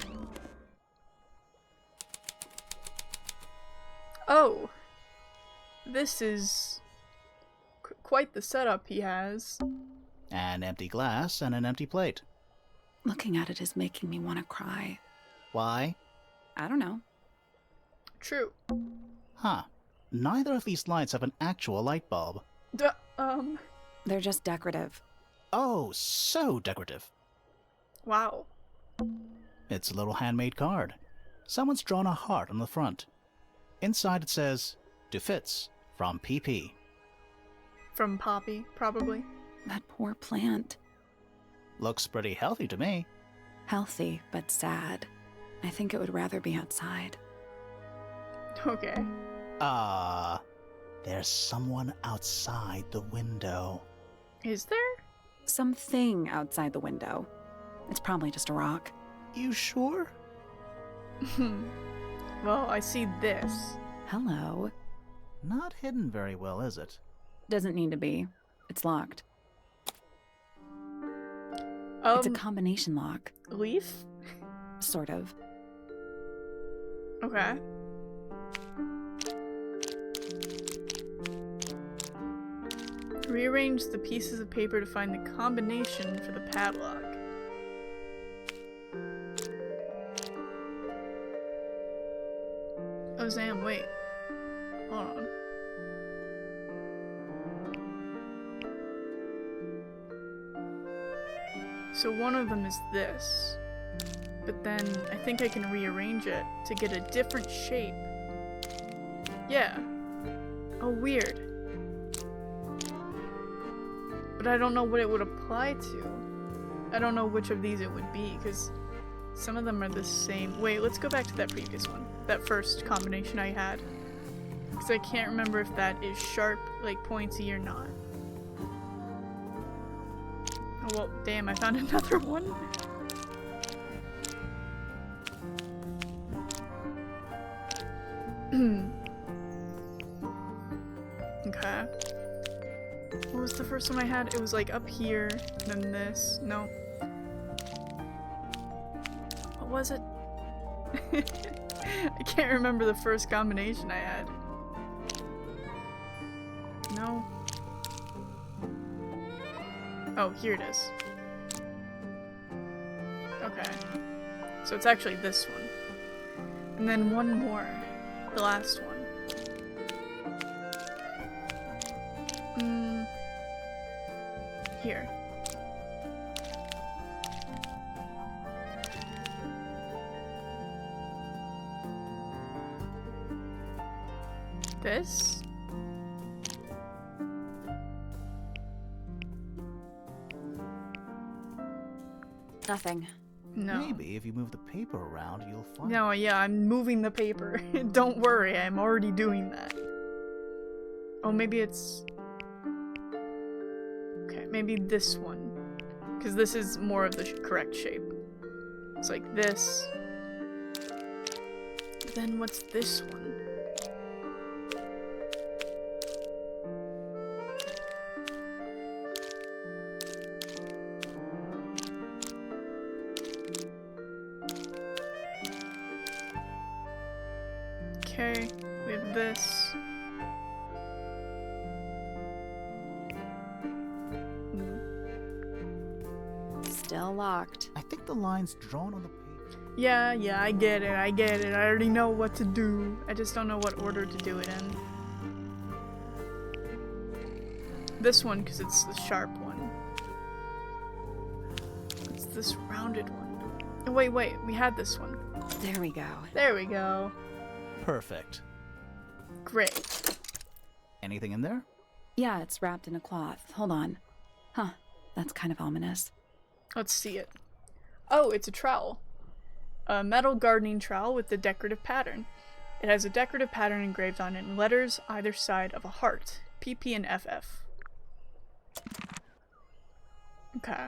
Oh! This is quite the setup he has. An empty glass and an empty plate. Looking at it is making me want to cry. Why? I don't know. True. Huh. Neither of these lights have an actual light bulb. They're just decorative. Oh, so decorative. Wow. It's a little handmade card. Someone's drawn a heart on the front. Inside it says, "To Fitz, from PP." From Poppy, probably. That poor plant. Looks pretty healthy to me. Healthy, but sad. I think it would rather be outside. Okay. There's someone outside the window. Is there? Something outside the window. It's probably just a rock. You sure? Well, I see this. Hello. Not hidden very well, is it? Doesn't need to be. It's locked. It's a combination lock. Leaf? Sort of. Okay. Rearrange the pieces of paper to find the combination for the padlock. Oh, Zam, wait. Hold on. So one of them is this. But then I think I can rearrange it to get a different shape. Yeah. Oh, weird. But But I don't know what it would apply to. I don't know which of these it would be, because some of them are the same. Wait, let's go back to that previous one. That first combination I had. Because I can't remember if that is sharp, like pointy or not. Oh, well, damn, I found another one. Okay. What was the first one I had? It was like up here, then this. No. What was it? I can't remember the first combination I had. No. Oh, here it is. Okay. So it's actually this one. And then one more. The last one. Here. This? Nothing. No. Maybe if you move the paper around, you'll find. No, yeah, I'm moving the paper. Don't worry, I'm already doing that. Oh, maybe it's... Okay, maybe this one. Because this is more of the correct shape. It's like this. Then what's this one? Okay, we have this. Still locked. I think the line's drawn on the paper. Yeah, I get it, I already know what to do. I just don't know what order to do it in. This one, because it's the sharp one. It's this rounded one. Oh, wait, we had this one. There we go. There we go. Perfect. Great. Anything in there? Yeah, it's wrapped in a cloth. Hold on. Huh, that's kind of ominous. Let's see it. Oh, it's a trowel. A metal gardening trowel with a decorative pattern. It has a decorative pattern engraved on it in letters either side of a heart. PP and FF. Okay.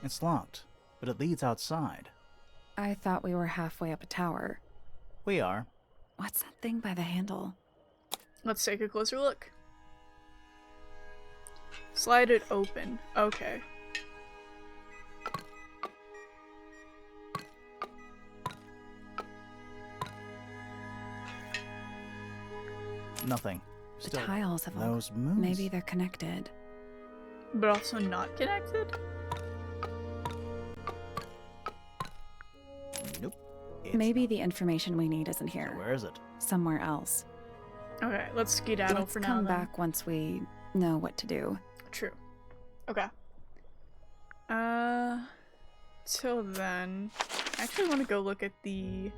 It's locked, but it leads outside. I thought we were halfway up a tower. We are. What's that thing by the handle? Let's take a closer look. Slide it open. Okay. Nothing. The Still, tiles have all... those moons. Maybe they're connected. But also not connected? Nope. It's Maybe not. the information we need isn't So here. where is it? Somewhere else. Okay, let's skedaddle Let's for now. come then. back once we know what to do. True. Okay. Till then, I actually want to go look at the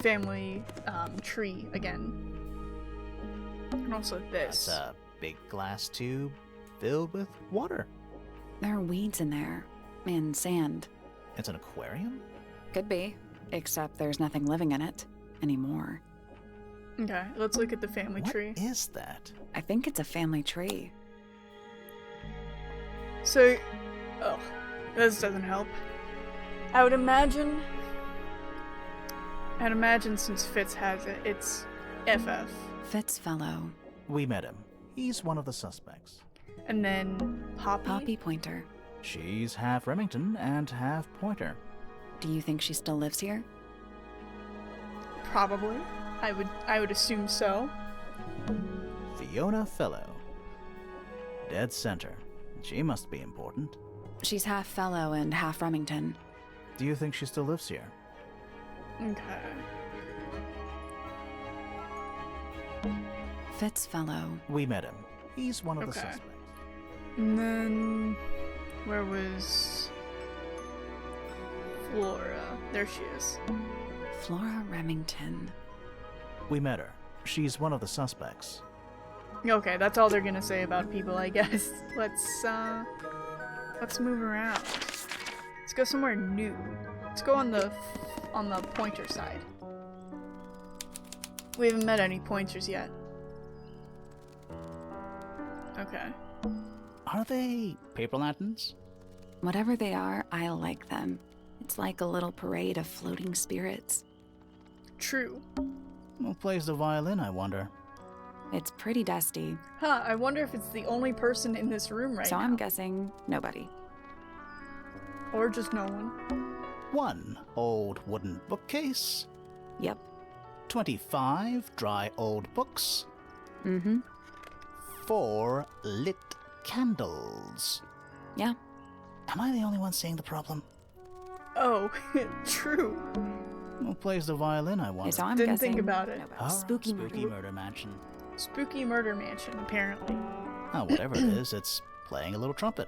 family tree again. And also That's this. a big glass tube filled with water. There are weeds in there. And sand. It's an aquarium? Could be. Except there's nothing living in it. Anymore. Okay, let's look at the family What tree. is that? I think it's a family tree. So, oh, this doesn't help. I'd imagine since Fitz has it, it's FF. Fitzfellow. We met him. He's one of the suspects. And then Poppy. Poppy Pointer. She's half Remington and half Pointer. Do you think she still lives here? Probably. I would assume so. Fiona Fellow. Dead center. She must be important. She's half Fellow and half Remington. Do you think she still lives here? Okay. Fitzfellow. We met him. He's one of the Okay. suspects. And then where was Flora? There she is. Flora Remington. We met her. She's one of the suspects. Okay, that's all they're gonna say about people, I guess. Let's move around. Let's go somewhere new. Let's go on the pointer side. We haven't met any pointers yet. Okay. Are they paper lanterns? Whatever they are, I like them. It's like a little parade of floating spirits. True. Who plays the violin, I wonder? It's pretty dusty, Huh, I wonder if it's the only person in this room right so now. I'm guessing nobody. Or just no one. 1 old wooden bookcase. Yep. 25 dry old books. Mm-hmm. 4 lit candles. Yeah. Am I the only one seeing the problem? Oh, true. Who plays the violin, I wonder? So I'm Didn't guessing think about it. nobody. Ah, Spooky spooky murder mansion. Spooky murder mansion, apparently. Oh, whatever it is, it's playing a little trumpet.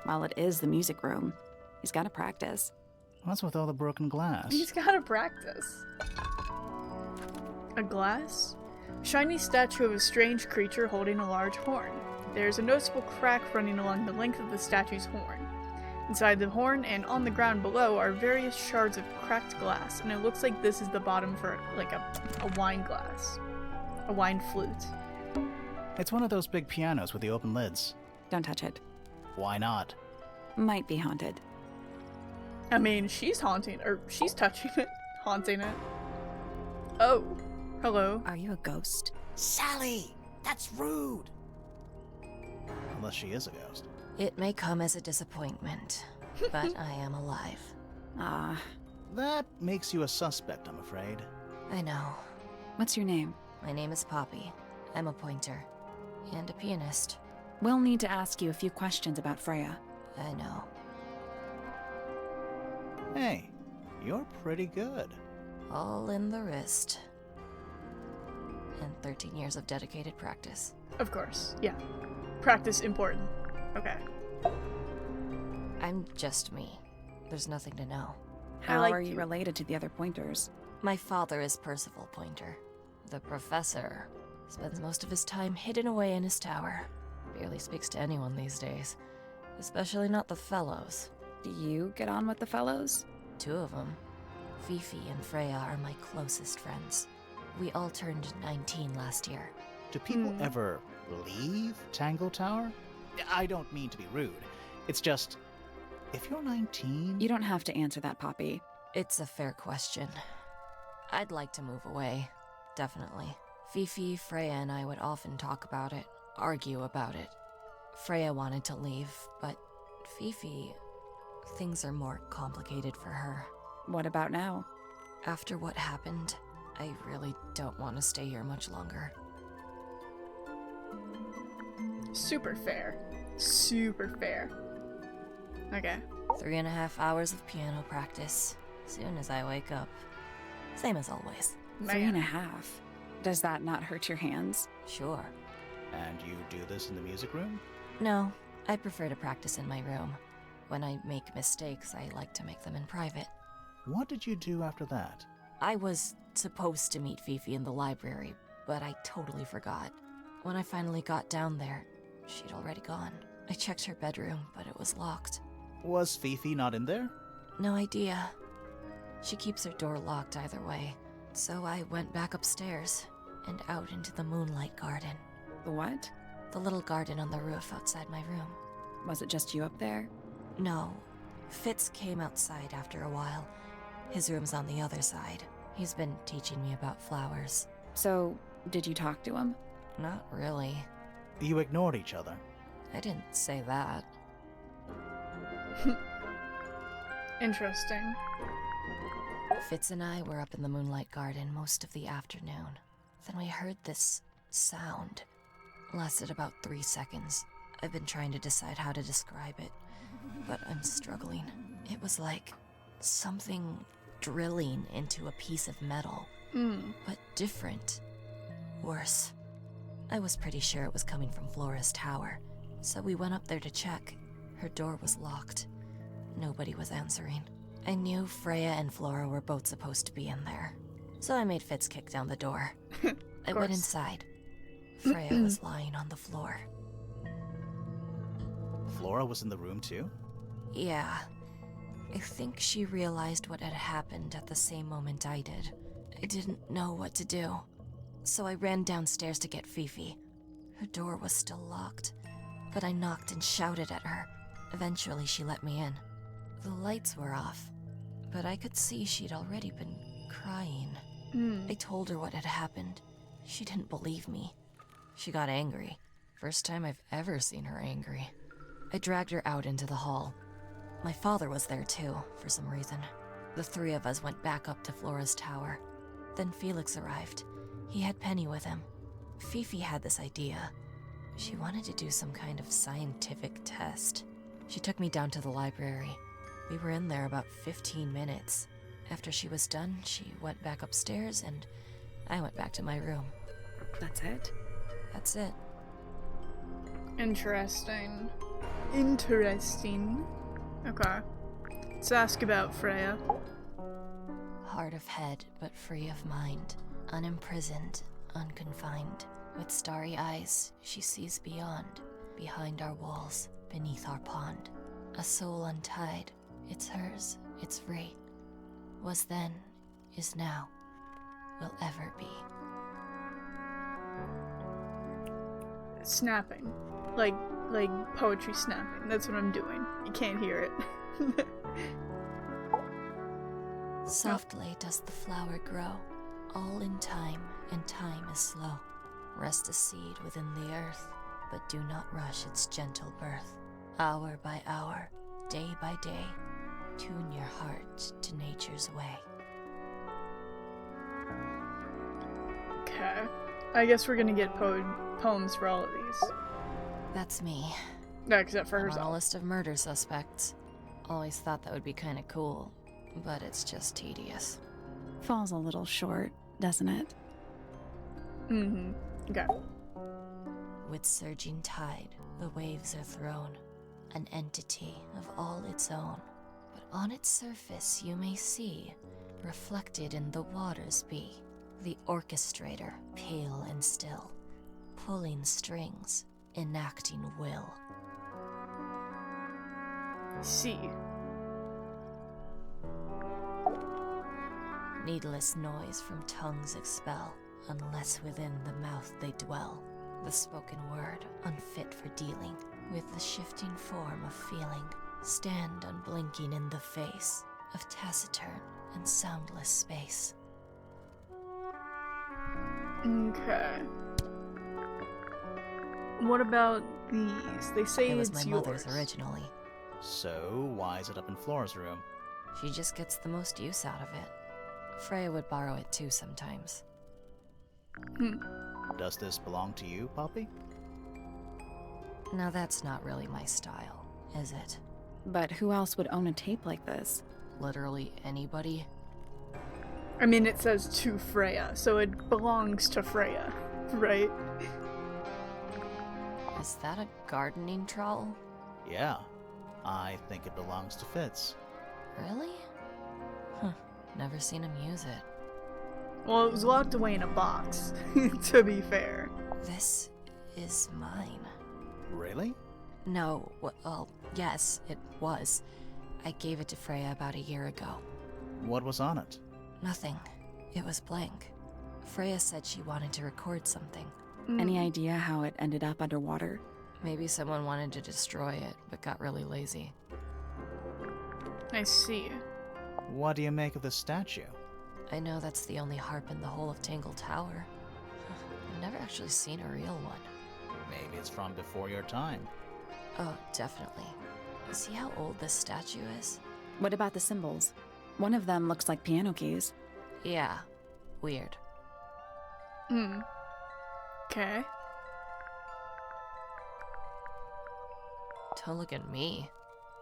Well, it is the music room. He's got to practice. What's with all the broken glass? He's gotta practice. A glass? Shiny statue of a strange creature holding a large horn. There's a noticeable crack running along the length of the statue's horn. Inside the horn and on the ground below are various shards of cracked glass, and it looks like this is the bottom for like a wine glass. A wine flute. It's one of those big pianos with the open lids. Don't touch it. Why not? Might be haunted. I mean, she's touching it. Haunting it. Oh. Hello. Are you a ghost? Sally! That's rude! Unless she is a ghost. It may come as a disappointment, but I am alive. Ah, That makes you a suspect, I'm afraid. I know. what's your name? My name is Poppy. I'm a pointer. And a pianist. We'll need to ask you a few questions about Freya. I know. Hey, you're pretty good. All in the wrist. And 13 years of dedicated practice. Of course. Yeah. Practice important. Okay. I'm just me. There's nothing to know. How like are you you. related to the other pointers? My father is Percival Pointer. The professor spends most of his time hidden away in his tower. Barely speaks to anyone these days. Especially not the fellows. Do you get on with the fellows? 2 of them. Fifi and Freya are my closest friends. We all turned 19 last year. Do people ever leave Tangle Tower? I don't mean to be rude. It's just, if you're 19... You don't have to answer that, Poppy. It's a fair question. I'd like to move away. Definitely. Fifi, Freya, and I would often talk about it, argue about it. Freya wanted to leave, but Fifi... Things are more complicated for her. What about now? After what happened, I really don't want to stay here much longer. Super fair. Super fair. Okay. 3.5 hours of piano practice. Soon as I wake up. Same as always. 3.5. Does that not hurt your hands? Sure. And you do this in the music room? No, I prefer to practice in my room. When I make mistakes, I like to make them in private. What did you do after that? I was supposed to meet Fifi in the library, but I totally forgot. When I finally got down there, she'd already gone. I checked her bedroom, but it was locked. Was Fifi not in there? No idea. She keeps her door locked either way. So I went back upstairs and out into the moonlight garden. The what? The little garden on the roof outside my room. Was it just you up there? No. Fitz came outside after a while. His room's on the other side. He's been teaching me about flowers. So, did you talk to him? Not really. You ignored each other. I didn't say that. Interesting. Fitz and I were up in the moonlight garden most of the afternoon. Then we heard this sound. Lasted about 3 seconds. I've been trying to decide how to describe it, but I'm struggling. It was like something drilling into a piece of metal, but different. Worse. I was pretty sure it was coming from Flora's tower, so we went up there to check. Her door was locked. Nobody was answering. I knew Freya and Flora were both supposed to be in there, so I made Fitz kick down the door. I went course. inside. Freya was lying on the floor. Flora was in the room too? Yeah. I think she realized what had happened at the same moment I did. I didn't know what to do. So I ran downstairs to get Fifi. Her door was still locked, but I knocked and shouted at her. Eventually she let me in. The lights were off, but I could see she'd already been crying. I told her what had happened. She didn't believe me. She got angry. First time I've ever seen her angry. I dragged her out into the hall. My father was there too, for some reason. The three of us went back up to Flora's tower. Then Felix arrived. He had Penny with him. Fifi had this idea. She wanted to do some kind of scientific test. She took me down to the library. We were in there about 15 minutes. After she was done, she went back upstairs and I went back to my room. That's it? That's it. Interesting. Interesting. Okay. Let's ask about Freya. Hard of head, but free of mind. Unimprisoned, unconfined. With starry eyes, she sees beyond. Behind our walls, beneath our pond. A soul untied. It's hers, it's free. Was then, is now, will ever be. Snapping. Like poetry snapping. That's what I'm doing. You can't hear it. Softly does the flower grow, all in time, and time is slow. Rest a seed within the earth, but do not rush its gentle birth. Hour by hour, day by day, tune your heart to nature's way. Okay. I guess we're gonna get poems for all of these. That's me. No, except for I'm on a herself. list of murder suspects. Always thought that would be kinda cool, but it's just tedious. Falls a little short, doesn't it? Mm-hmm. Okay. With surging tide, the waves are thrown, an entity of all its own. But on its surface you may see, reflected in the waters be, the orchestrator, pale and still, pulling strings, enacting will. See. Needless noise from tongues expel, unless within the mouth they dwell. The spoken word, unfit for dealing with the shifting form of feeling, stand unblinking in the face of taciturn and soundless space. Okay. What about these? They say It was it's my yours. mother's originally. So, why is it up in Flora's room? She just gets the most use out of it. Freya would borrow it too sometimes. Does this belong to you, Poppy? Now that's not really my style, is it? But who else would own a tape like this? Literally anybody? I mean, it says to Freya, so it belongs to Freya, right? Is that a gardening trowel? Yeah. I think it belongs to Fitz. Really? Huh. Never seen him use it. Well, it was locked away in a box, to be fair. This is mine. Really? No, well, yes, it was. I gave it to Freya about a year ago. What was on it? Nothing. It was blank. Freya said she wanted to record something. Any idea how it ended up underwater? Maybe someone wanted to destroy it, but got really lazy. I see. What do you make of the statue? I know that's the only harp in the whole of Tangle Tower. I've never actually seen a real one. Maybe it's from before your time. Oh, definitely. See how old this statue is? What about the symbols? One of them looks like piano keys. Yeah. Weird. Okay. Don't look at me.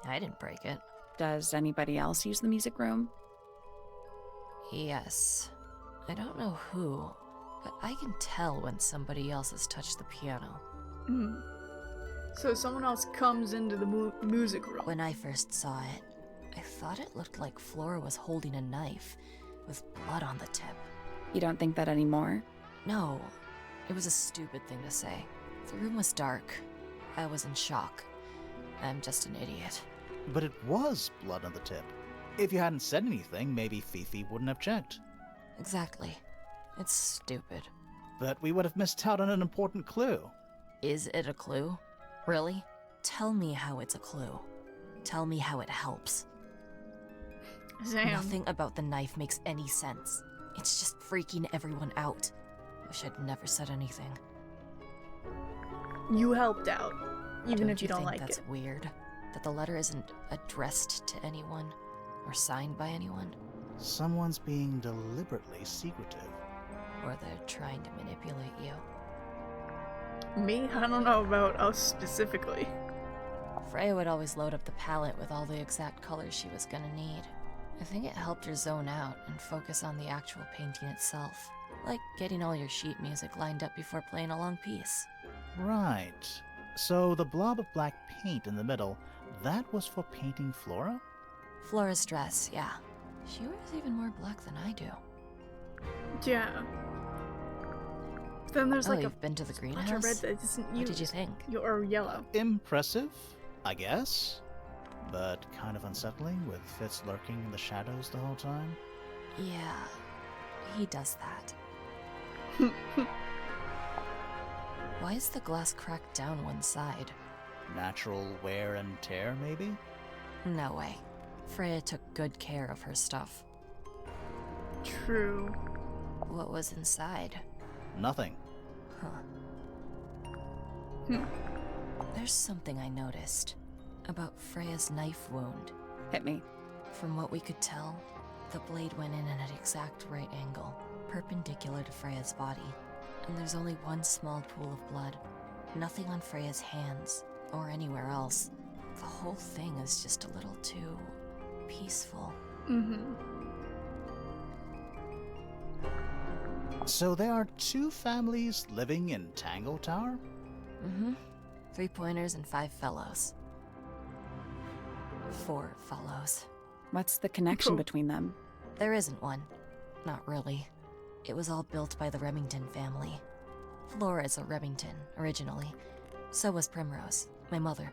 I didn't break it. Does anybody else use the music room? Yes. I don't know who, but I can tell when somebody else has touched the piano. So someone else comes into the music room. When I first saw it, I thought it looked like Flora was holding a knife, with blood on the tip. You don't think that anymore? No, It was a stupid thing to say. The room was dark. I was in shock. I'm just an idiot. But it was blood on the tip. If you hadn't said anything, maybe Fifi wouldn't have checked. Exactly. It's stupid. But we would have missed out on an important clue. Is it a clue? Really? Tell me how it's a clue. Tell me how it helps. Sam. Nothing about the knife makes any sense. It's just freaking everyone out. Wish I'd never said anything. You helped out, even Don't if you don't think like that's it. weird? That the letter isn't addressed to anyone? Or signed by anyone? Someone's being deliberately secretive. Or they're trying to manipulate you? Me? I don't know about us specifically. Freya would always load up the palette with all the exact colors she was gonna need. I think it helped her zone out and focus on the actual painting itself. Like getting all your sheet music lined up before playing a long piece. Right. So the blob of black paint in the middle, that was for painting Flora? Flora's dress, yeah. She wears even more black than I do. Yeah. Then there's like a you've been to the bunch of greenhouse? red that isn't What used. did you think? Or yellow. Impressive, I guess. But kind of unsettling with Fitz lurking in the shadows the whole time. Yeah, he does that. Why is the glass cracked down one side? Natural wear and tear, maybe? No way. Freya took good care of her stuff. True. What was inside? Nothing. Huh. There's something I noticed about Freya's knife wound. Hit me. From what we could tell, the blade went in at an exact right angle, perpendicular to Freya's body. And there's only one small pool of blood. Nothing on Freya's hands, or anywhere else. The whole thing is just a little too peaceful. Mm-hmm. So there are two families living in Tangle Tower? Mm-hmm. 3 pointers and 5 fellows. 4 fellows. What's the connection Cool. between them? There isn't one. Not really. It was all built by the Remington family. Flora is a Remington, originally. So was Primrose, my mother.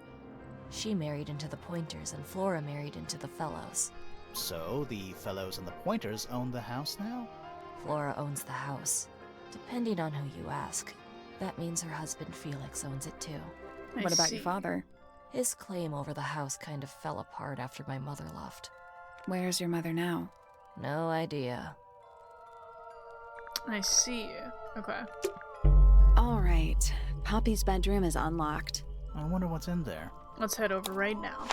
She married into the Pointers, and Flora married into the Fellows. So the fellows and the pointers own the house now? Flora owns the house. Depending on who you ask, that means her husband Felix owns it too. I What about see. your father? His claim over the house kind of fell apart after my mother left. Where's your mother now? No idea. I see. Okay. All right. Poppy's bedroom is unlocked. I wonder what's in there. Let's head over right now.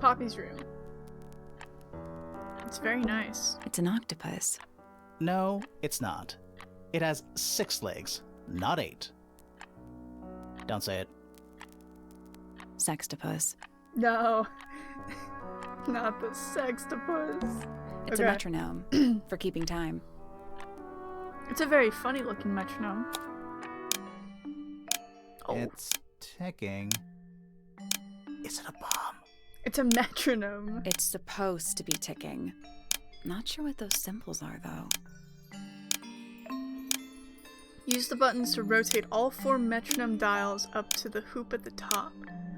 Poppy's room. It's very nice. It's an octopus. No, it's not. It has 6 legs, not 8. Don't say it. Sextopus. No. Not the sextopus. It's Okay. a metronome for keeping time. It's a very funny looking metronome. Oh, It's ticking. Is it a bomb? it's a metronome. It's supposed to be ticking. Not sure what those symbols are, though. Use the buttons to rotate all 4 metronome dials up to the hoop at the top.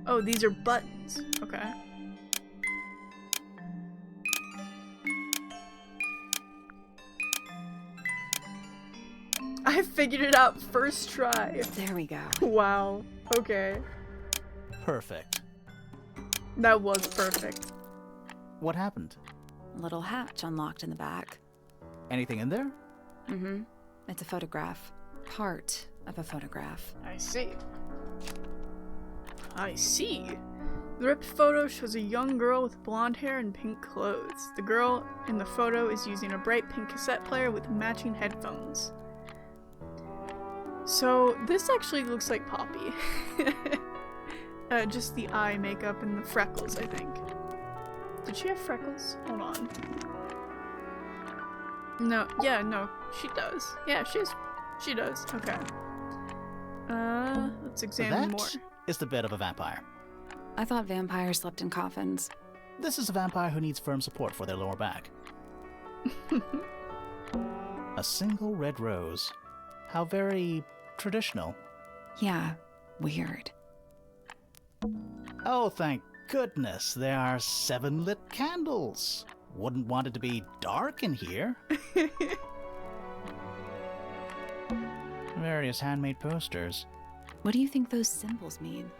Oh, these are buttons. Okay. I figured it out first try. There we go. Wow. Okay. Perfect. That was perfect. What happened? A little hatch unlocked in the back. Anything in there? Mm-hmm. It's a photograph. Part of a photograph. I see. I see. The ripped photo shows a young girl with blonde hair and pink clothes. The girl in the photo is using a bright pink cassette player with matching headphones. So, this actually looks like Poppy. Just the eye makeup and the freckles, I think. Did she have freckles? Hold on. No, yeah, no, she does. Yeah, she does. Okay. Let's examine That more. is the bed of a vampire. I thought vampires slept in coffins. This is a vampire who needs firm support for their lower back. A single red rose. How very traditional. Yeah, weird. Oh, thank goodness, there are 7 lit candles. Wouldn't want it to be dark in here. Various handmade posters. What do you think those symbols mean?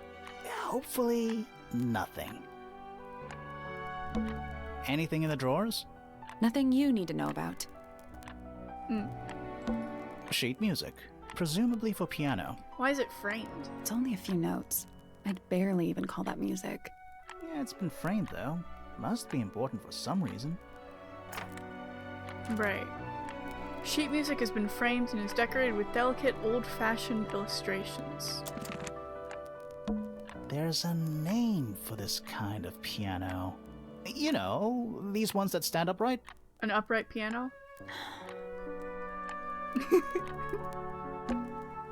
Hopefully, nothing. Anything in the drawers? Nothing you need to know about. Sheet music, presumably for piano. Why is it framed? It's only a few notes. I'd barely even call that music. Yeah, it's been framed though. Must be important for some reason. Right. Sheet music has been framed and is decorated with delicate, old-fashioned illustrations. There's a name for this kind of piano. You know, these ones that stand upright. An upright piano?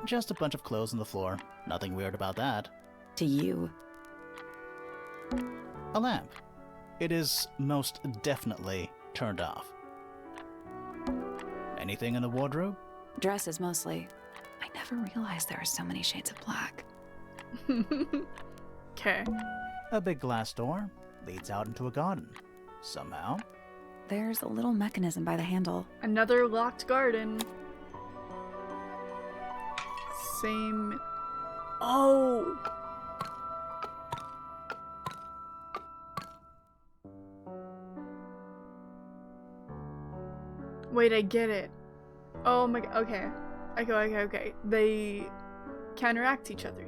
Just a bunch of clothes on the floor. Nothing weird about that. To you. A lamp. It is most definitely turned off. Anything in the wardrobe? Dresses mostly. I never realized there are so many shades of black. Okay. A big glass door leads out into a garden. Somehow. There's a little mechanism by the handle. Another locked garden. Same. Oh! Wait, I get it. Oh my god, okay. Okay. They counteract each other.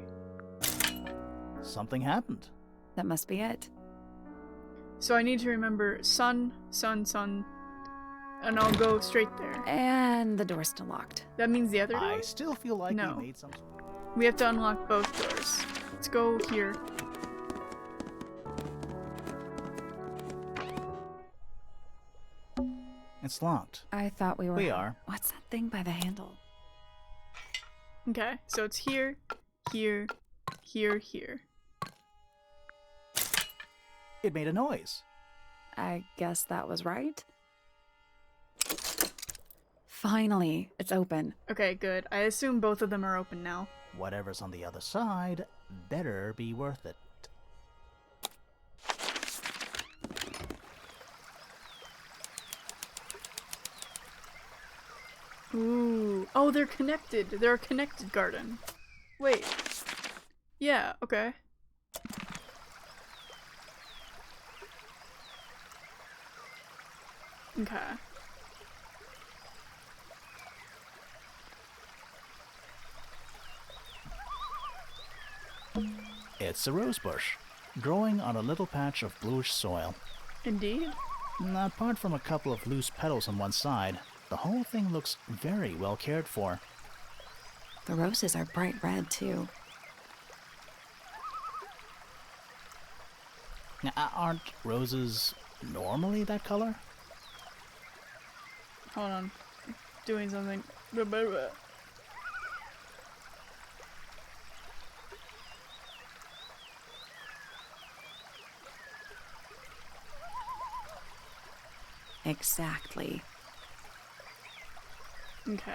Something happened. That must be it. So I need to remember sun, and I'll go straight there. And the door's still locked. That means the other door? I still feel like No. we made some... We have to unlock both doors. Let's go here. It's locked. I thought we were... We are. What's that thing by the handle? Okay, so it's here, here, here. It made a noise. I guess that was right. Finally, it's open. Okay, good. I assume both of them are open now. Whatever's on the other side better be worth it. Ooh. Oh, they're connected. They're a connected garden. Wait. Yeah, okay. Okay. It's a rose bush, growing on a little patch of bluish soil. Indeed. Apart from a couple of loose petals on one side, the whole thing looks very well cared for. The roses are bright red, too. Now, aren't roses normally that color? Hold on. Doing something. Exactly. Okay.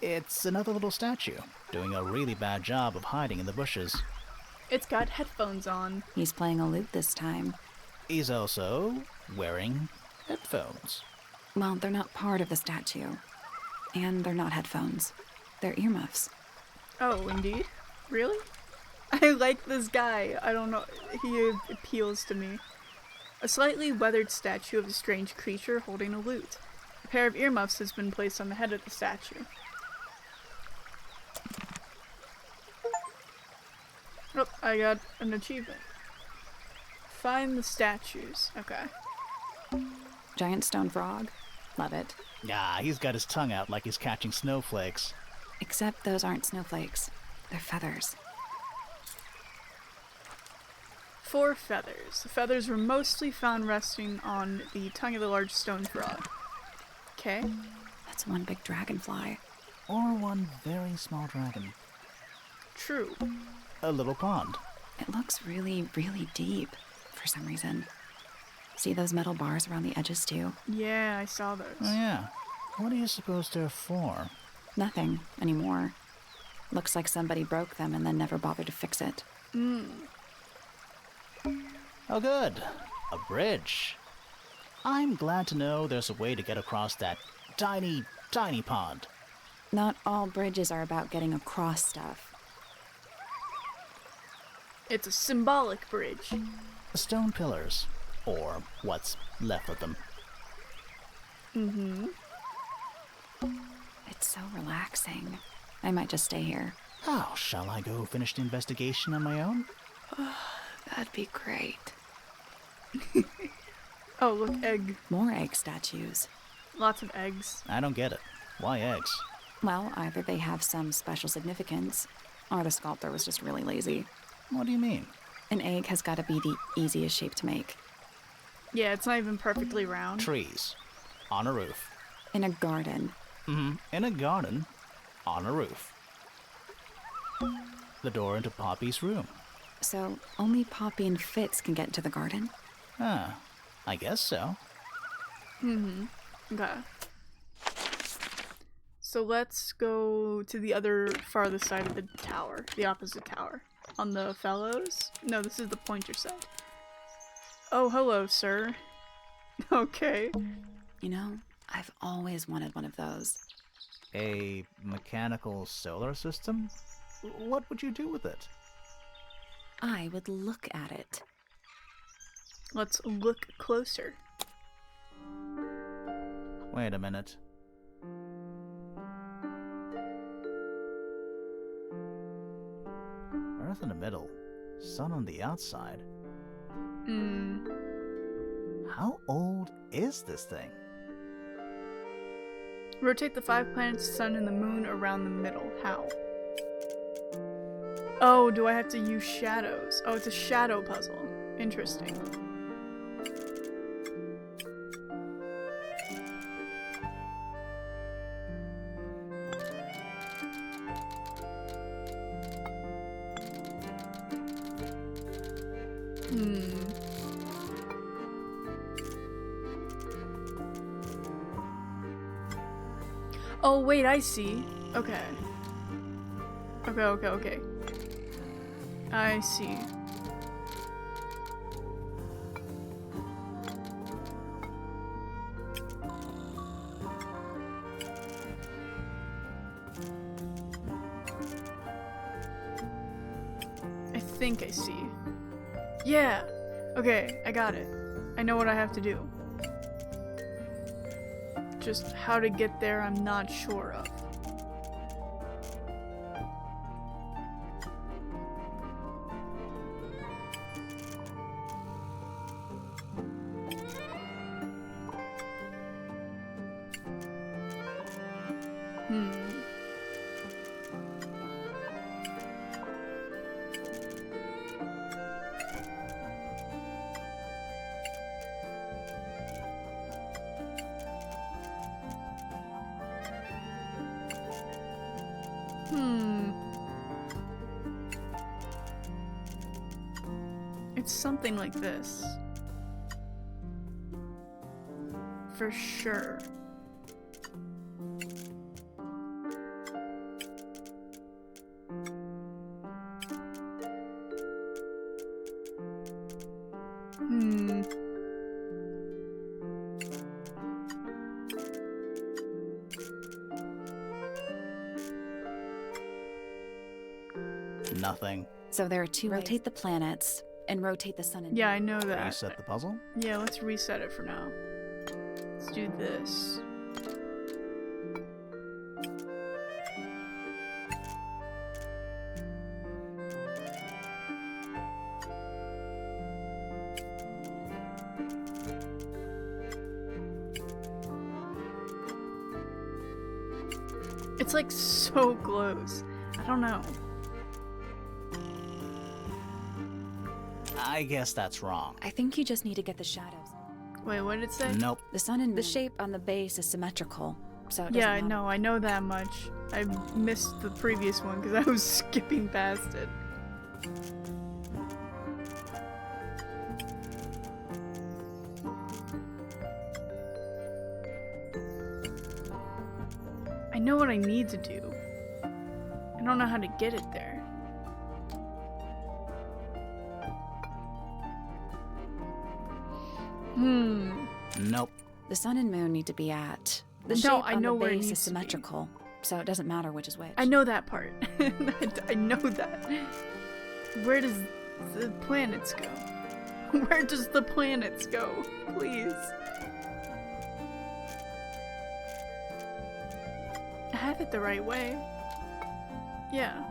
It's another little statue, doing a really bad job of hiding in the bushes. It's got headphones on. He's playing a lute this time. He's also wearing headphones. Well, they're not part of the statue. And they're not headphones. They're earmuffs. Oh, indeed? Really? I like this guy. I don't know. He appeals to me. A slightly weathered statue of a strange creature holding a lute. A pair of earmuffs has been placed on the head of the statue. Oh, I got an achievement. Find the statues. Okay. Giant stone frog. Love it. Ah, he's got his tongue out like he's catching snowflakes. Except those aren't snowflakes. They're feathers. 4 feathers. The feathers were mostly found resting on the tongue of the large stone frog. Okay. That's one big dragonfly. Or one very small dragon. True. A little pond. It looks really, really deep. for some reason. See those metal bars around the edges, too? Yeah, I saw those. Oh, yeah. What do you suppose they're for? Nothing anymore. Looks like somebody broke them and then never bothered to fix it. Oh, good. A bridge. I'm glad to know there's a way to get across that tiny, tiny pond. Not all bridges are about getting across stuff. It's a symbolic bridge. The stone pillars, or what's left of them. It's so relaxing. I might just stay here. How shall I go finish the investigation on my own? That'd be great. Oh, look, egg. More egg statues. Lots of eggs. I don't get it. Why eggs? Well, either they have some special significance, or the sculptor was just really lazy. What do you mean? An egg has got to be the easiest shape to make. Yeah, it's not even perfectly round. Trees. On a roof. In a garden. In a garden. On a roof. The door into Poppy's room. So only Poppy and Fitz can get into the garden? Ah, I guess so. Okay. So let's go to the other farthest side of the tower. The opposite tower. On the fellows? No, this is the pointer side. Oh, hello, sir. Okay. You know, I've always wanted one of those. A mechanical solar system? What would you do with it? I would look at it. Let's look closer. Wait a minute. Earth in the middle, sun on the outside. How old is this thing? Rotate the 5 planets, sun, and the moon around the middle. How? Oh, do I have to use shadows? Oh, it's a shadow puzzle. Interesting. Oh, wait, I see. Okay. Okay. I see. I think I see. Yeah! Okay, I got it. I know what I have to do. Just how to get there, I'm not sure of. It's something like this. For sure. Nothing. So there are two ways. Rotate the planets and rotate the sun and Yeah, I know that. Reset the puzzle? Yeah, let's reset it for now. Let's do this. It's like so close. I don't know. I guess that's wrong. I think you just need to get the shadows. Wait, what did it say? Nope. The sun and the shape on the base is symmetrical, so it doesn't Yeah, I matter. know. I know that much. I missed the previous one because I was skipping past it. know what I need to do. I don't know how to get it there. Nope. The sun and moon need to be at. The No, shape I on know the where it base is needs to be. symmetrical, so it doesn't matter which is which. I know that part. I know that. Where does the planets go? Where does the planets go? Please. I have it the right way. Yeah.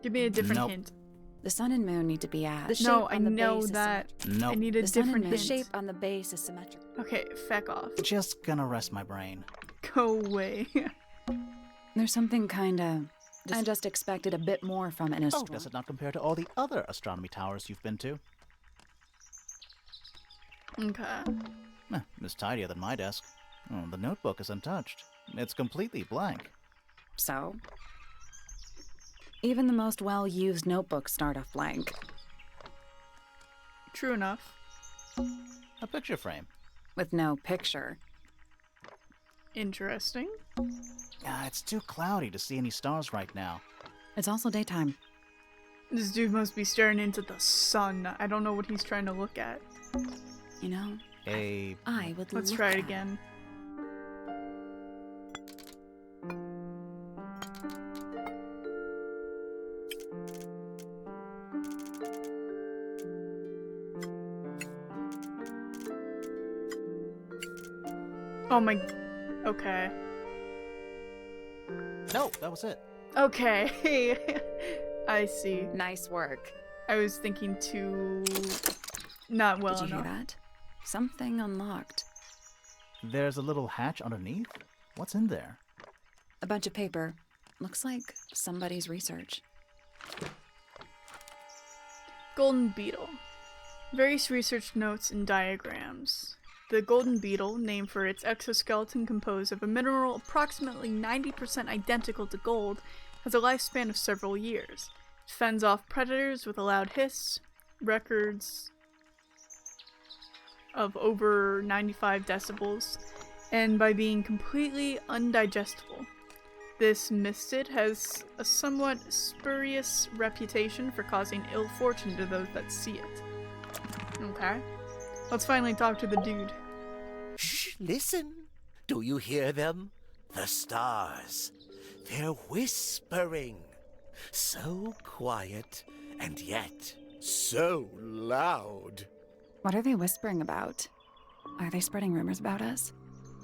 Give me a different Nope. hint. The sun and moon need to be at. The shape No, I on the know base is that. Nope. I need a The sun different and hint. the shape on the base is symmetrical. Okay, feck off. Just gonna rest my brain. Go away. There's something kinda. I just expected a bit more from an Oh, astronomer. does it not compare to all the other astronomy towers you've been to? Okay. It's tidier than my desk. Oh, the notebook is untouched. It's completely blank. So? Even the most well-used notebooks start off blank. True enough. A picture frame. With no picture. Interesting. It's too cloudy to see any stars right now. It's also daytime. This dude must be staring into the sun. I don't know what he's trying to look at. You know, A I would Let's look try it at- again. Oh my... Okay. No, that was it. Okay. I see. Nice work. I was thinking too... not well Did you enough. hear that? Something unlocked. There's a little hatch underneath. What's in there? A bunch of paper. Looks like somebody's research. Golden beetle. Various research notes and diagrams. The golden beetle, named for its exoskeleton composed of a mineral approximately 90% identical to gold, has a lifespan of several years. It fends off predators with a loud hiss, records of over 95 decibels, and by being completely undigestible. This mistid has a somewhat spurious reputation for causing ill fortune to those that see it. Okay. Let's finally talk to the dude. Shh, listen. Do you hear them? The stars. They're whispering. So quiet, and yet so loud. What are they whispering about? Are they spreading rumors about us?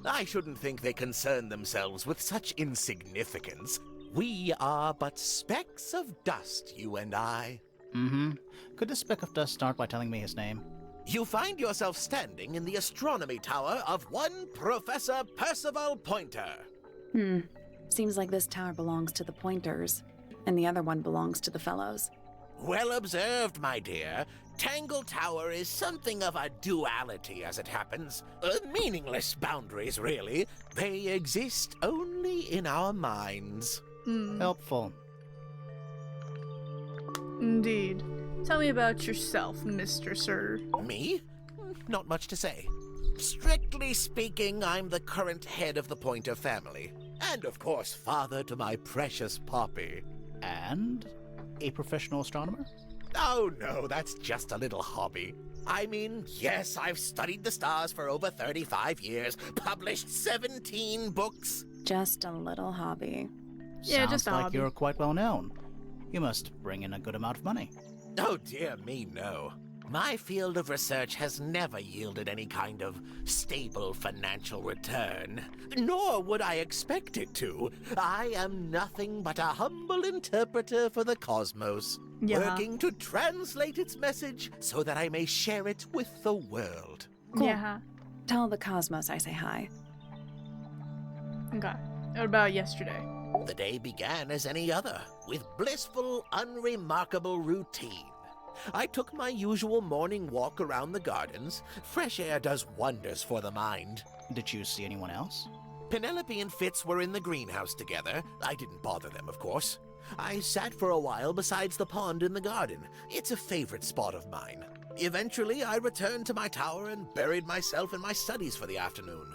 I shouldn't think they concern themselves with such insignificance. We are but specks of dust, you and I. Mm-hmm. Could this speck of dust start by telling me his name? You find yourself standing in the astronomy tower of one Professor Percival Pointer. Seems like this tower belongs to the Pointers, and the other one belongs to the Fellows. Well observed, my dear. Tangle Tower is something of a duality, as it happens. Meaningless boundaries, really. They exist only in our minds. Helpful. Indeed. Tell me about yourself, Mr. Sir. Me? Not much to say. Strictly speaking, I'm the current head of the Pointer family. And of course, father to my precious Poppy. And a professional astronomer? Oh no, that's just a little hobby. I mean, yes, I've studied the stars for over 35 years, published 17 books. Just a little hobby. Yeah, Sounds just a like hobby. you're quite well known. You must bring in a good amount of money. Oh dear me, no. My field of research has never yielded any kind of stable financial return. Nor would I expect it to. I am nothing but a humble interpreter for the cosmos, Yeah. working to translate its message so that I may share it with the world. Cool. Yeah. Tell the Cosmos I say hi. Okay. What about yesterday? The day began as any other, with blissful, unremarkable routine. I took my usual morning walk around the gardens. Fresh air does wonders for the mind. Did you see anyone else? Penelope and Fitz were in the greenhouse together. I didn't bother them, of course. I sat for a while besides the pond in the garden. It's a favorite spot of mine. Eventually, I returned to my tower and buried myself in my studies for the afternoon.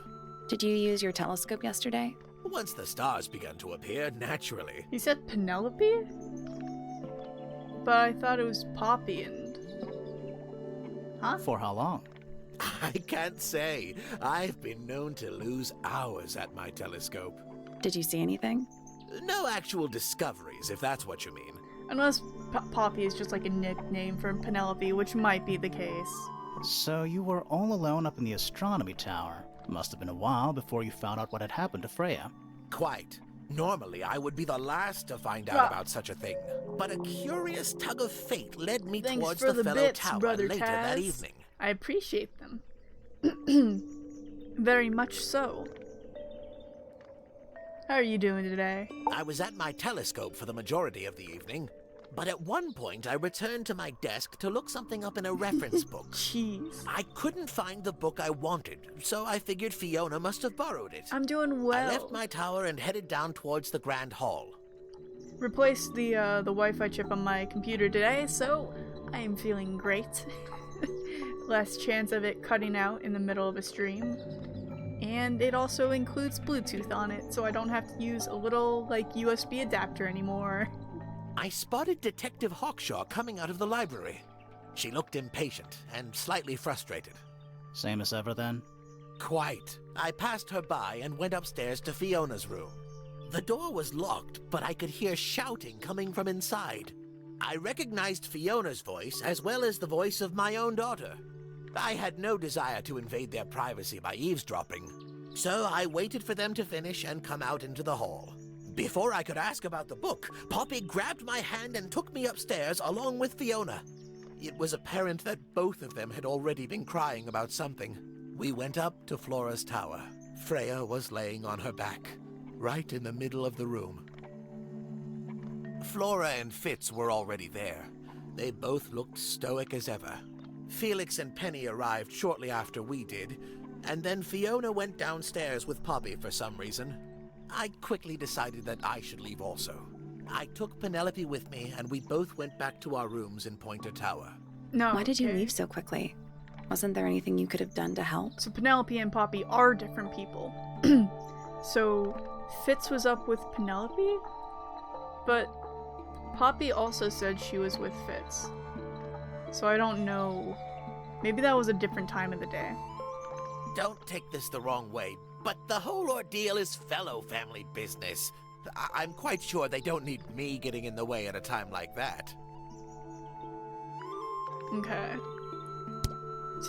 Did you use your telescope yesterday? Once the stars began to appear, naturally. He said Penelope? But I thought it was Poppy and... Huh? For how long? I can't say. I've been known to lose hours at my telescope. Did you see anything? No actual discoveries, if that's what you mean. Unless Poppy is just like a nickname for Penelope, which might be the case. So you were all alone up in the astronomy tower. Must have been a while before you found out what had happened to Freya. Quite. Normally, I would be the last to find out about such a thing. But a curious tug of fate led me Thanks towards for the fellow bits, tower Brother later that Taz. evening. I appreciate them. Very much so. How are you doing today? I was at my telescope for the majority of the evening, but at one point I returned to my desk to look something up in a reference book. Jeez. I couldn't find the book I wanted, so I figured Fiona must have borrowed it. I'm doing well. I left my tower and headed down towards the Grand Hall. Replaced the Wi-Fi chip on my computer today, so I am feeling great. Less chance of it cutting out in the middle of a stream. And it also includes Bluetooth on it, so I don't have to use a little, like, USB adapter anymore. I spotted Detective Hawkshaw coming out of the library. She looked impatient and slightly frustrated. Same as ever then? Quite. I passed her by and went upstairs to Fiona's room. The door was locked, but I could hear shouting coming from inside. I recognized Fiona's voice as well as the voice of my own daughter. I had no desire to invade their privacy by eavesdropping, so I waited for them to finish and come out into the hall. Before I could ask about the book, Poppy grabbed my hand and took me upstairs along with Fiona. It was apparent that both of them had already been crying about something. We went up to Flora's tower. Freya was laying on her back, right in the middle of the room. Flora and Fitz were already there. They both looked stoic as ever. Felix and Penny arrived shortly after we did, and then Fiona went downstairs with Poppy for some reason. I quickly decided that I should leave also. I took Penelope with me, and we both went back to our rooms in Pointer Tower. No. Why did you okay. leave so quickly? Wasn't there anything you could have done to help? So Penelope and Poppy are different people. So Fitz was up with Penelope, but Poppy also said she was with Fitz. So I don't know. Maybe that was a different time of the day. Don't take this the wrong way, but the whole ordeal is fellow family business. I'm quite sure they don't need me getting in the way at a time like that. Okay.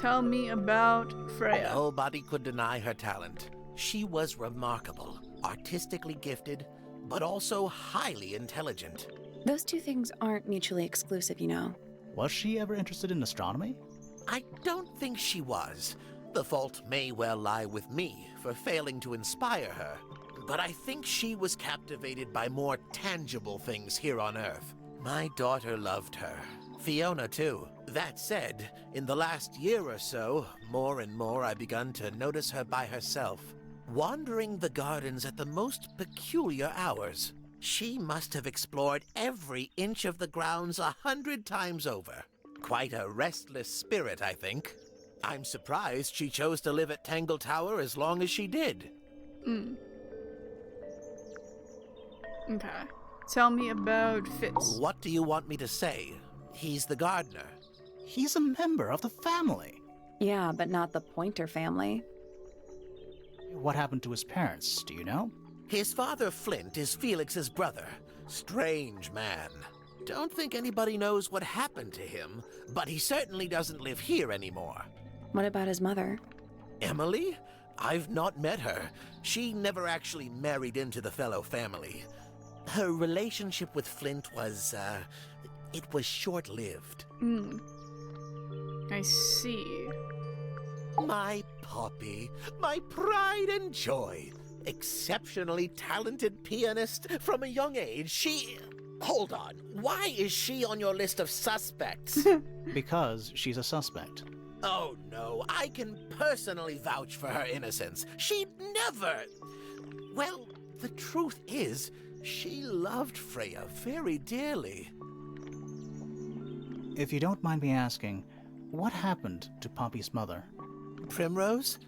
Tell me about Freya. Nobody could deny her talent. She was remarkable, artistically gifted, but also highly intelligent. Those two things aren't mutually exclusive, you know. Was she ever interested in astronomy? I don't think she was. The fault may well lie with me for failing to inspire her, but I think she was captivated by more tangible things here on Earth. My daughter loved her. Fiona, too. That said, in the last year or so, more and more I begun to notice her by herself, wandering the gardens at the most peculiar hours. She must have explored every inch of the grounds 100 times over. Quite a restless spirit, I think. I'm surprised she chose to live at Tangle Tower as long as she did. Okay. Tell me about Fitz. What do you want me to say? He's the gardener. He's a member of the family. Yeah, but not the Pointer family. What happened to his parents, do you know? His father, Flint, is Felix's brother. Strange man. Don't think anybody knows what happened to him, but he certainly doesn't live here anymore. What about his mother? Emily? I've not met her. She never actually married into the fellow family. Her relationship with Flint was, it was short-lived. I see. My Poppy, my pride and joy. Exceptionally talented pianist from a young age. She... Hold on. Why is she on your list of suspects? Because she's a suspect. Oh, no. I can personally vouch for her innocence. She'd never... Well, the truth is, she loved Freya very dearly. If you don't mind me asking, what happened to Poppy's mother? Primrose?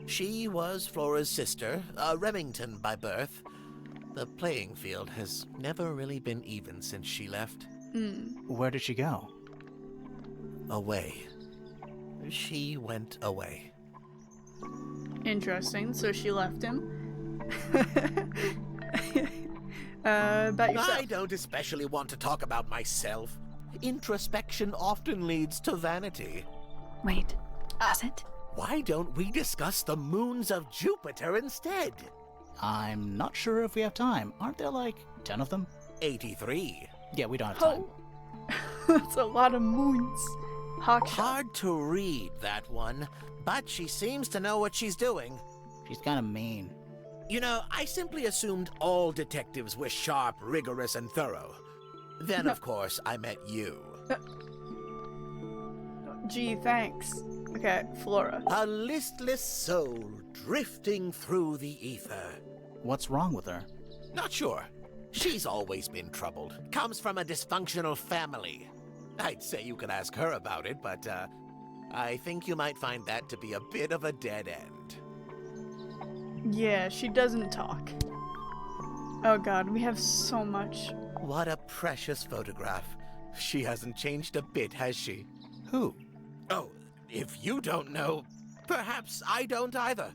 She was Flora's sister, a Remington by birth. The playing field has never really been even since she left. Where did she go? Away. She went away. Interesting. So she left him. About yourself. I don't especially want to talk about myself. Introspection often leads to vanity. Wait, does it? Why don't we discuss the moons of Jupiter instead? I'm not sure if we have time. Aren't there like 10 of them? 83. Yeah, we don't have time. Oh, that's a lot of moons. Hawkshot. Hard to read, that one, but she seems to know what she's doing. She's kind of mean. You know, I simply assumed all detectives were sharp, rigorous, and thorough. Then, of course, I met you. Gee, thanks. Okay, Flora. A listless soul drifting through the ether. What's wrong with her? Not sure. She's always been troubled. Comes from a dysfunctional family. I'd say you could ask her about it, but, I think you might find that to be a bit of a dead end. Yeah, she doesn't talk. Oh god, we have so much. What a precious photograph. She hasn't changed a bit, has she? Who? Oh, if you don't know, perhaps I don't either.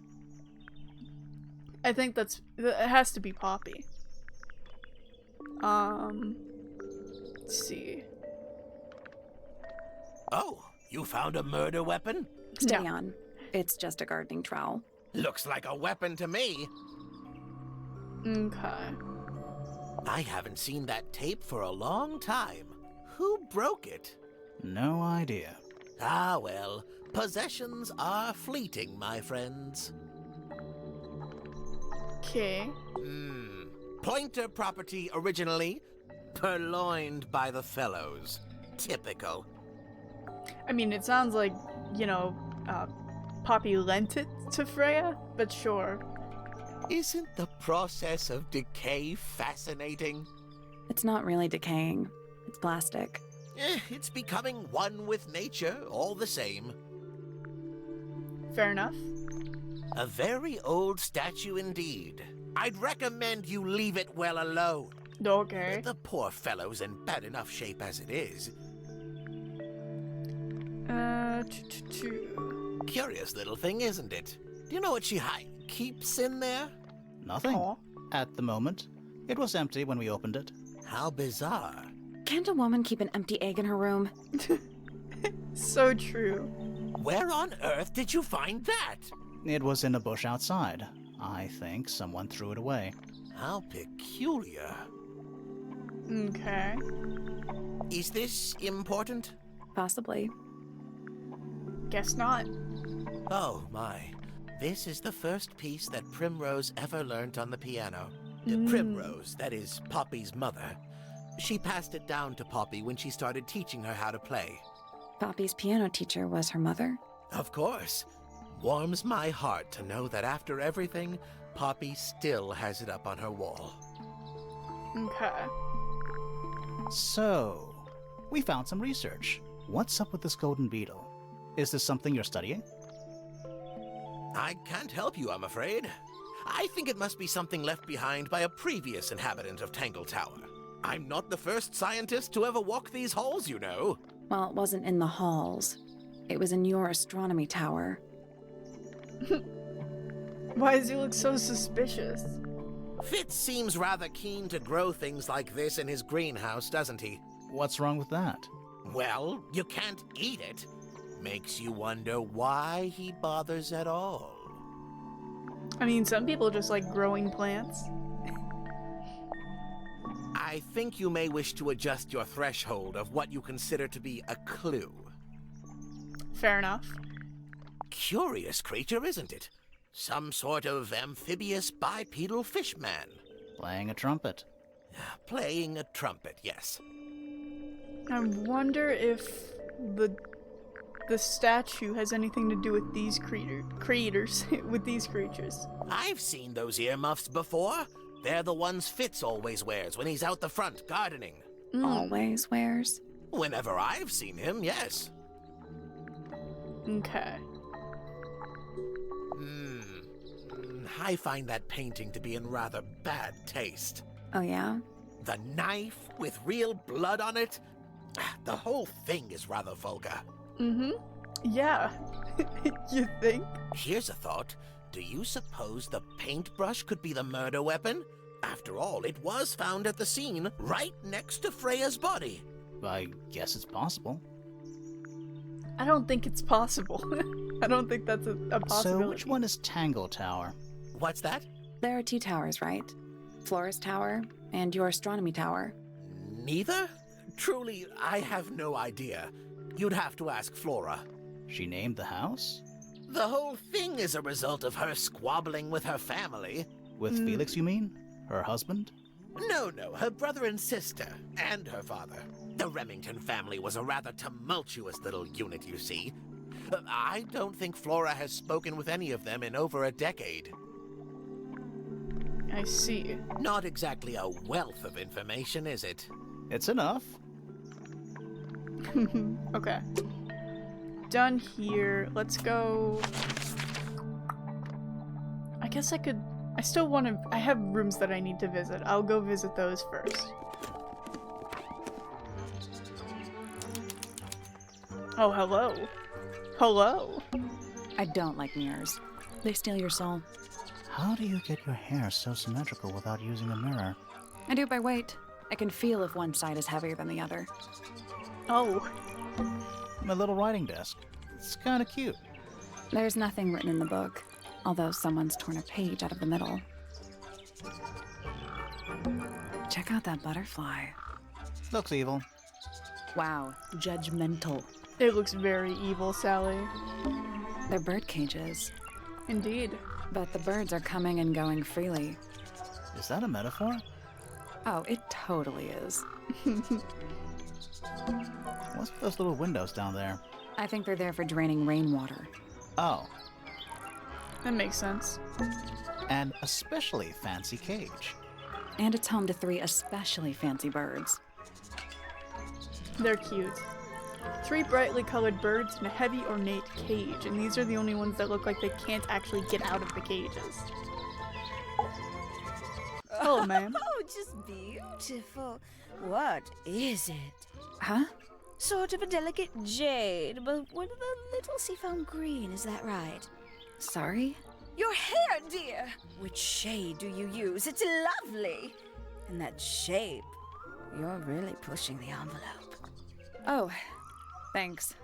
I think it has to be Poppy. Let's see. Oh, you found a murder weapon? Stay Yeah. on. It's just a gardening trowel. Looks like a weapon to me. Okay. I haven't seen that tape for a long time. Who broke it? No idea. Ah, well, possessions are fleeting, my friends. Okay. Pointer property originally, purloined by the fellows. Typical. I mean, it sounds like, you know, Poppy lent it to Freya, but sure. Isn't the process of decay fascinating? It's not really decaying. It's plastic. It's becoming one with nature, all the same. Fair enough. A very old statue indeed. I'd recommend you leave it well alone. Okay. The poor fellow's in bad enough shape as it is. Curious little thing, isn't it? Do you know what she keeps in there? Nothing. Aw. At the moment. It was empty when we opened it. How bizarre. Can't a woman keep an empty egg in her room? So true. Where on earth did you find that? It was in a bush outside. I think someone threw it away. How peculiar. Okay. Is this important? Possibly. Guess not. Oh my. This is the first piece that Primrose ever learnt on the piano. Primrose, that is Poppy's mother. She passed it down to Poppy when she started teaching her how to play. Poppy's piano teacher was her mother. Of course. Warms my heart to know that after everything, Poppy still has it up on her wall. Okay. So, we found some research. What's up with this golden beetle? Is this something you're studying? I can't help you, I'm afraid. I think it must be something left behind by a previous inhabitant of Tangle Tower. I'm not the first scientist to ever walk these halls, you know. Well, it wasn't in the halls. It was in your astronomy tower. Why does he look so suspicious? Fitz seems rather keen to grow things like this in his greenhouse, doesn't he? What's wrong with that? Well, you can't eat it. Makes you wonder why he bothers at all. I mean, some people just like growing plants. I think you may wish to adjust your threshold of what you consider to be a clue. Fair enough. Curious creature, isn't it? Some sort of amphibious bipedal fishman. Playing a trumpet. Playing a trumpet, yes. I wonder if the the statue has anything to do with these creators, with these creatures. I've seen those earmuffs before. They're the ones Fitz always wears when he's out the front gardening. Always wears. Whenever I've seen him, yes. Okay. I find that painting to be in rather bad taste. Oh, yeah? The knife with real blood on it? The whole thing is rather vulgar. Yeah. You think? Here's a thought. Do you suppose the paintbrush could be the murder weapon? After all, it was found at the scene, right next to Freya's body. I guess it's possible. I don't think it's possible. I don't think that's a possibility. So which one is Tangle Tower? What's that? There are 2 towers, right? Flora's Tower and your astronomy tower. Neither? Truly, I have no idea. You'd have to ask Flora. She named the house? The whole thing is a result of her squabbling with her family. With Felix, you mean? Her husband? No, her brother and sister, and her father. The Remington family was a rather tumultuous little unit, you see. I don't think Flora has spoken with any of them in over a decade. I see. Not exactly a wealth of information, is it? It's enough. Okay. Done here. Let's go. I guess I could. I still want to. I have rooms that I need to visit. I'll go visit those first. Oh, hello. Hello. I don't like mirrors. They steal your soul. How do you get your hair so symmetrical without using a mirror? I do it by weight. I can feel if one side is heavier than the other. Oh. My little writing desk. It's kind of cute. There's nothing written in the book, although someone's torn a page out of the middle. Check out that butterfly. Looks evil. Wow, judgmental. It looks very evil, Sally. They're bird cages, Indeed. but the birds are coming and going freely. Is that a metaphor? Oh, it totally is. What's with those little windows down there? I think they're there for draining rainwater. Oh, That makes sense. an especially fancy cage. And it's home to 3 especially fancy birds. They're cute. 3 brightly colored birds in a heavy ornate cage, and these are the only ones that look like they can't actually get out of the cages. Hello, ma'am. Oh, just beautiful. What is it? Huh? Sort of a delicate jade, but with a little seafoam green, is that right? Sorry? Your hair, dear! Which shade do you use? It's lovely! And that shape, you're really pushing the envelope. Oh, thanks.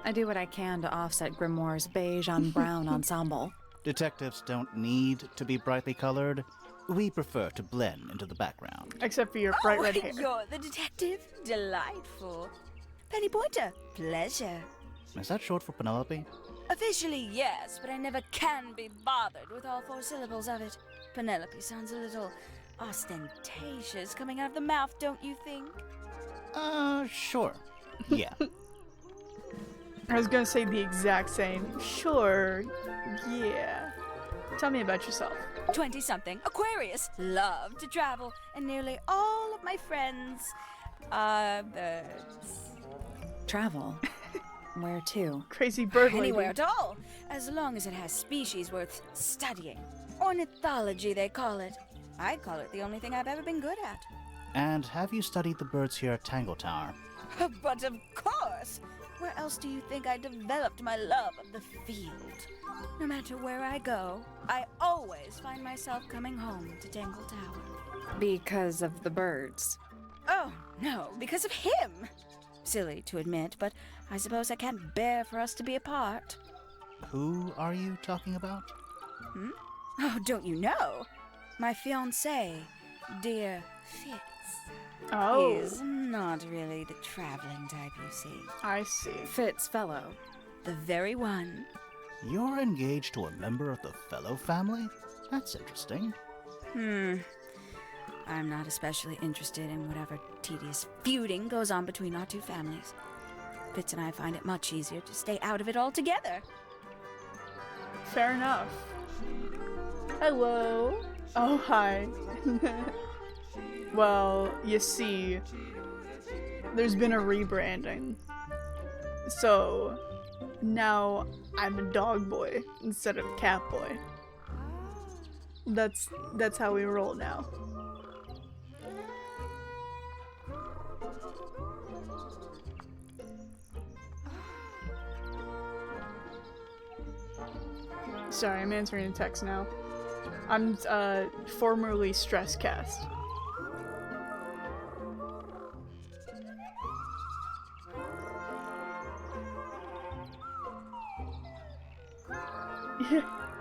I do what I can to offset Grimoire's beige on brown ensemble. Detectives don't need to be brightly colored. We prefer to blend into the background. Except for your bright red hair. You're the detective? Delightful. Penny Pointer, pleasure. Is that short for Penelope? Officially, yes, but I never can be bothered with all 4 syllables of it. Penelope sounds a little ostentatious coming out of the mouth, don't you think? Sure. Yeah. I was gonna say the exact same. Sure. Yeah. Tell me about yourself. 20-something, Aquarius, love to travel, and nearly all of my friends are birds. Travel? Where to? Crazy bird lady. Anywhere at all, as long as it has species worth studying. Ornithology, they call it. I call it the only thing I've ever been good at. And have you studied the birds here at Tangle Tower? But of course! Where else do you think I developed my love of the field? No matter where I go, I always find myself coming home to Tangle Tower. Because of the birds. Oh, no, because of him! Silly to admit, but I suppose I can't bear for us to be apart. Who are you talking about? Oh, don't you know? My fiancé, dear Fitz. Oh, He's not really the traveling type, you see. I see. Fitz fellow. The very one. You're engaged to a member of the Fellow family? That's interesting. I'm not especially interested in whatever tedious feuding goes on between our 2 families. Fitz and I find it much easier to stay out of it altogether. Fair enough. Hello. Oh, hi. Well, you see, there's been a rebranding. So, now I'm a dog boy instead of cat boy. That's how we roll now. Sorry, I'm answering a text now. I'm formerly Stresscast.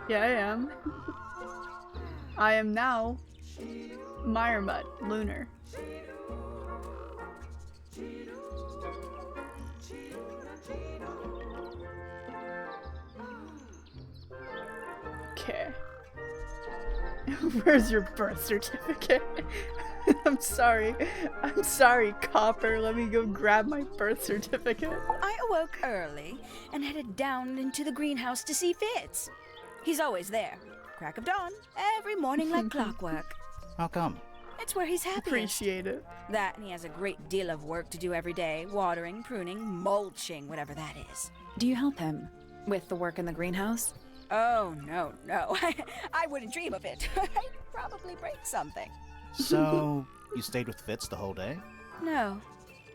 Yeah, I am. I am now Meyermutt Lunar. Okay. Where's your birth certificate? I'm sorry, Copper. Let me go grab my birth certificate. I awoke early and headed down into the greenhouse to see Fitz. He's always there, crack of dawn, every morning like clockwork. How come? It's where he's happiest. Appreciate it. That and he has a great deal of work to do every day, watering, pruning, mulching, whatever that is. Do you help him with the work in the greenhouse? Oh, no. I wouldn't dream of it. I'd probably break something. So, you stayed with Fitz the whole day? No.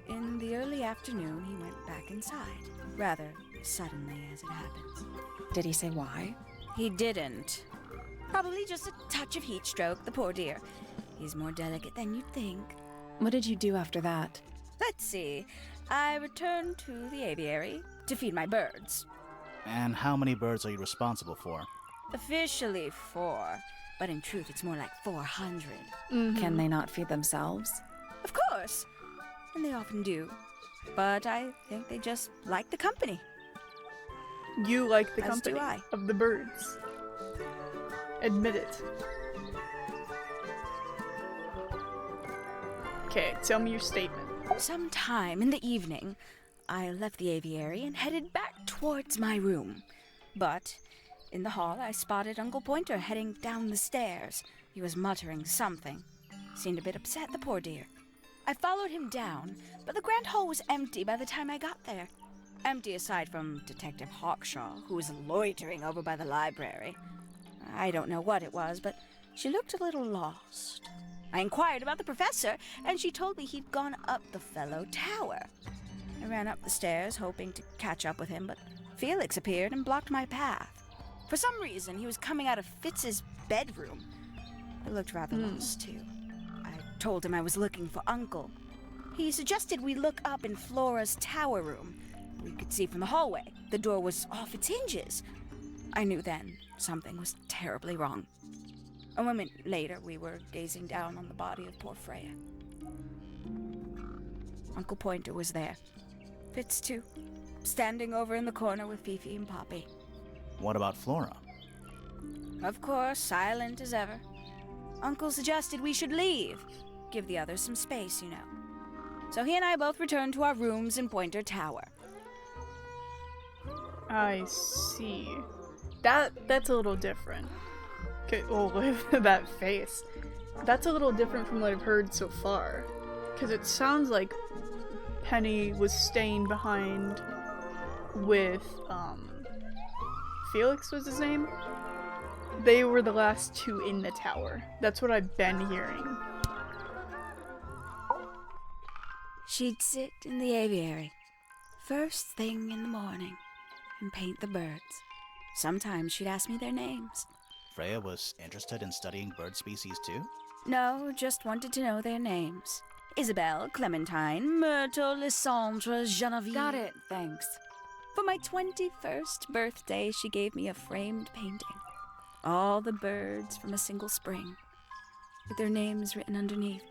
In the early afternoon, he went back inside. Rather suddenly, as it happens. Did he say why? He didn't. Probably just a touch of heat stroke, the poor dear. He's more delicate than you'd think. What did you do after that? Let's see. I returned to the aviary to feed my birds. And how many birds are you responsible for? Officially 4, but in truth it's more like 400. Can they not feed themselves? Of course, and they often do. But I think they just like the company. You like the As company do I. of the birds. Admit it. Okay, tell me your statement. Sometime in the evening, I left the aviary and headed back towards my room. But in the hall, I spotted Uncle Pointer heading down the stairs. He was muttering something. Seemed a bit upset, the poor dear. I followed him down, but the grand hall was empty by the time I got there. Empty aside from Detective Hawkshaw, who was loitering over by the library. I don't know what it was, but she looked a little lost. I inquired about the professor, and she told me he'd gone up the fellow tower. I ran up the stairs, hoping to catch up with him, but Felix appeared and blocked my path. For some reason, he was coming out of Fitz's bedroom. I looked rather lost, too. I told him I was looking for Uncle. He suggested we look up in Flora's tower room. We could see from the hallway. The door was off its hinges. I knew then something was terribly wrong. A moment later, we were gazing down on the body of poor Freya. Uncle Pointer was there. Fitz, too, standing over in the corner with Fifi and Poppy. What about Flora? Of course, silent as ever. Uncle suggested we should leave. Give the others some space, you know. So he and I both returned to our rooms in Pointer Tower. I see. That's a little different. Okay, well, with that face. That's a little different from what I've heard so far. Because it sounds like Penny was staying behind with, Felix was his name? They were the last two in the tower. That's what I've been hearing. She'd sit in the aviary, first thing in the morning, and paint the birds. Sometimes she'd ask me their names. Freya was interested in studying bird species too? No, just wanted to know their names. Isabelle, Clementine, Myrtle, Lysandre, Genevieve. Got it, thanks. For my 21st birthday, she gave me a framed painting. All the birds from a single spring, with their names written underneath.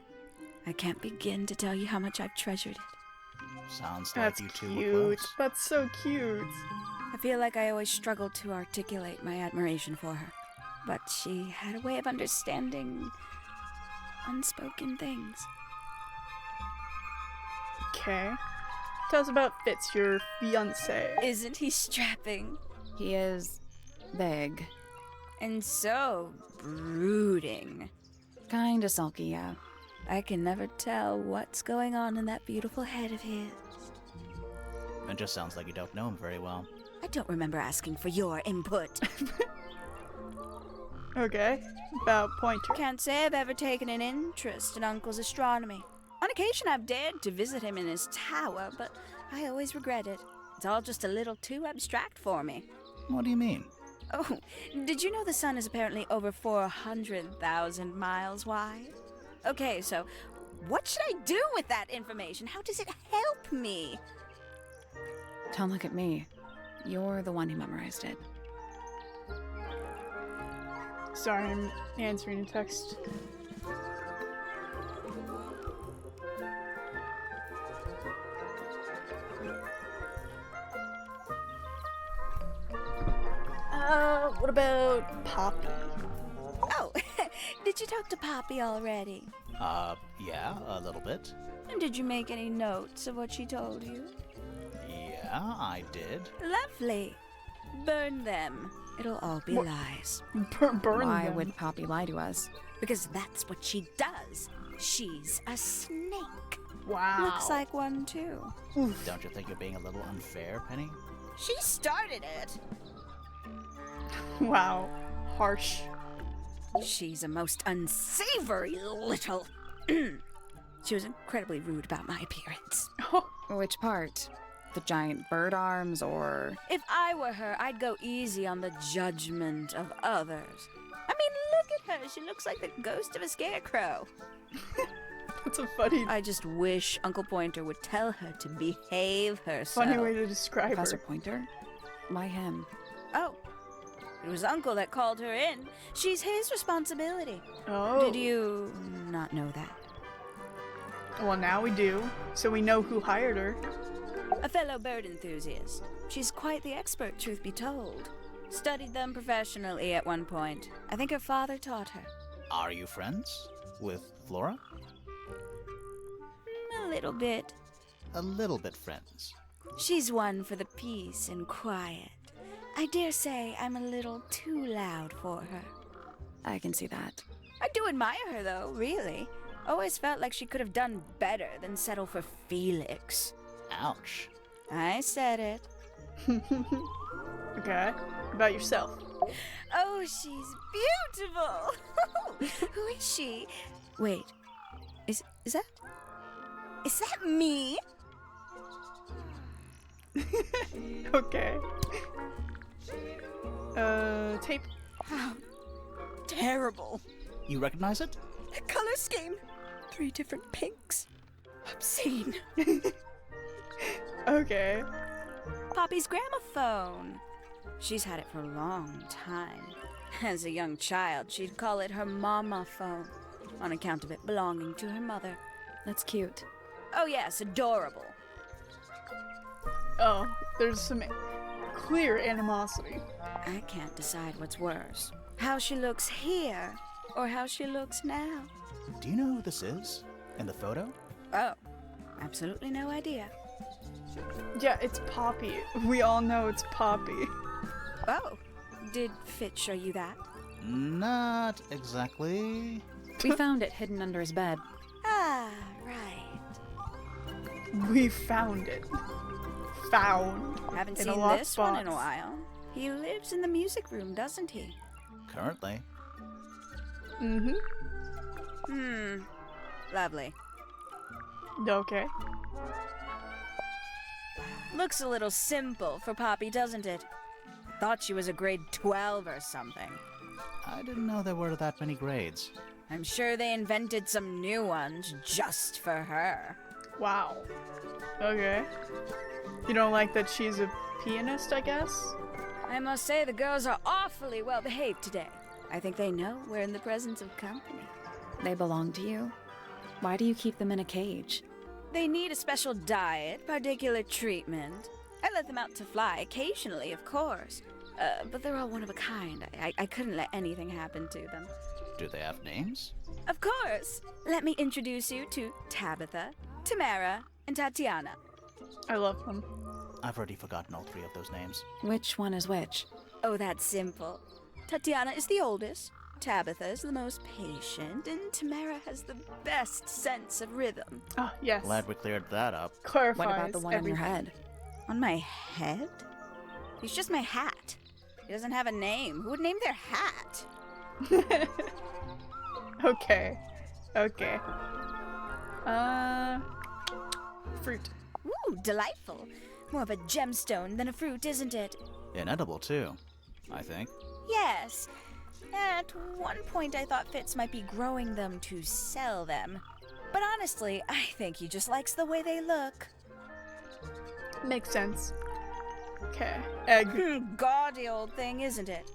I can't begin to tell you how much I've treasured it. Sounds like That's you two cute. were close. That's so cute. I feel like I always struggled to articulate my admiration for her, but she had a way of understanding unspoken things. Okay. Tell us about Fitz, your fiancé. Isn't he strapping? He is big. And so brooding. Kinda sulky, yeah. I can never tell what's going on in that beautiful head of his. It just sounds like you don't know him very well. I don't remember asking for your input. Okay, about Pointer. Can't say I've ever taken an interest in Uncle's astronomy. On occasion, I've dared to visit him in his tower, but I always regret it. It's all just a little too abstract for me. What do you mean? Oh, did you know the sun is apparently over 400,000 miles wide? Okay, so what should I do with that information? How does it help me? Don't look at me. You're the one who memorized it. Sorry, I'm answering a text. What about Poppy? Oh, did you talk to Poppy already? Yeah, a little bit. And did you make any notes of what she told you? Yeah, I did. Lovely. Burn them. It'll all be lies. Burn Why them. would Poppy lie to us? Because that's what she does. She's a snake. Wow. Looks like one too. Don't you think you're being a little unfair, Penny? She started it. Wow. Harsh. She's a most unsavory little... She was incredibly rude about my appearance. Which part? The giant bird arms, or... If I were her, I'd go easy on the judgment of others. I mean, look at her. She looks like the ghost of a scarecrow. That's a funny, I just wish Uncle Pointer would tell her to behave herself. funny way to describe Professor her. Pointer? Why him? Oh, it was Uncle that called her in. She's his responsibility. Oh. Did you not know that? Well, now we do. So we know who hired her. A fellow bird enthusiast. She's quite the expert, truth be told. Studied them professionally at one point. I think her father taught her. Are you friends with Flora? A little bit. A little bit friends. She's one for the peace and quiet. I dare say I'm a little too loud for her. I can see that. I do admire her, though, really. Always felt like she could have done better than settle for Felix. Ouch. I said it. Okay. About yourself. Oh, she's beautiful. Who is she? Wait. Is that me? Okay. Tape. How terrible. You recognize it? The color scheme. 3 different pinks. Obscene. Okay. Poppy's gramophone. She's had it for a long time. As a young child, she'd call it her mama phone, on account of it belonging to her mother. That's cute. Oh yes, adorable. Oh, there's some clear animosity. I can't decide what's worse. How she looks here, or how she looks now. Do you know who this is? In the photo? Oh, absolutely no idea. Yeah, it's Poppy. We all know it's Poppy. Oh, did Fitz show you that? Not exactly. We found it hidden under his bed. Ah, right. We found it. Found. Haven't In a seen this one in a lockbox. while. He lives in the music room, doesn't he? Currently. Mm-hmm. Lovely. Okay. Looks a little simple for Poppy, doesn't it? Thought she was a grade 12 or something. I didn't know there were that many grades. I'm sure they invented some new ones just for her. Wow. Okay. You don't like that she's a pianist, I guess? I must say the girls are awfully well behaved today. I think they know we're in the presence of company. They belong to you. Why do you keep them in a cage? They need a special diet, particular treatment. I let them out to fly occasionally, of course. But they're all one of a kind. I couldn't let anything happen to them. Do they have names? Of course. Let me introduce you to Tabitha, Tamara, and Tatiana. I love them. I've already forgotten all 3 of those names. Which one is which? Oh, that's simple. Tatiana is the oldest, Tabitha is the most patient, and Tamara has the best sense of rhythm. Oh, yes. Glad we cleared that up. Clarifies What about the one everything. on your head? On my head? He's just my hat. He doesn't have a name. Who would name their hat? Okay. Okay. Fruit. Ooh, delightful. More of a gemstone than a fruit, isn't it? Inedible, too, I think. Yes. At one point, I thought Fitz might be growing them to sell them. But honestly, I think he just likes the way they look. Makes sense. Okay. Egg. Gaudy old thing, isn't it?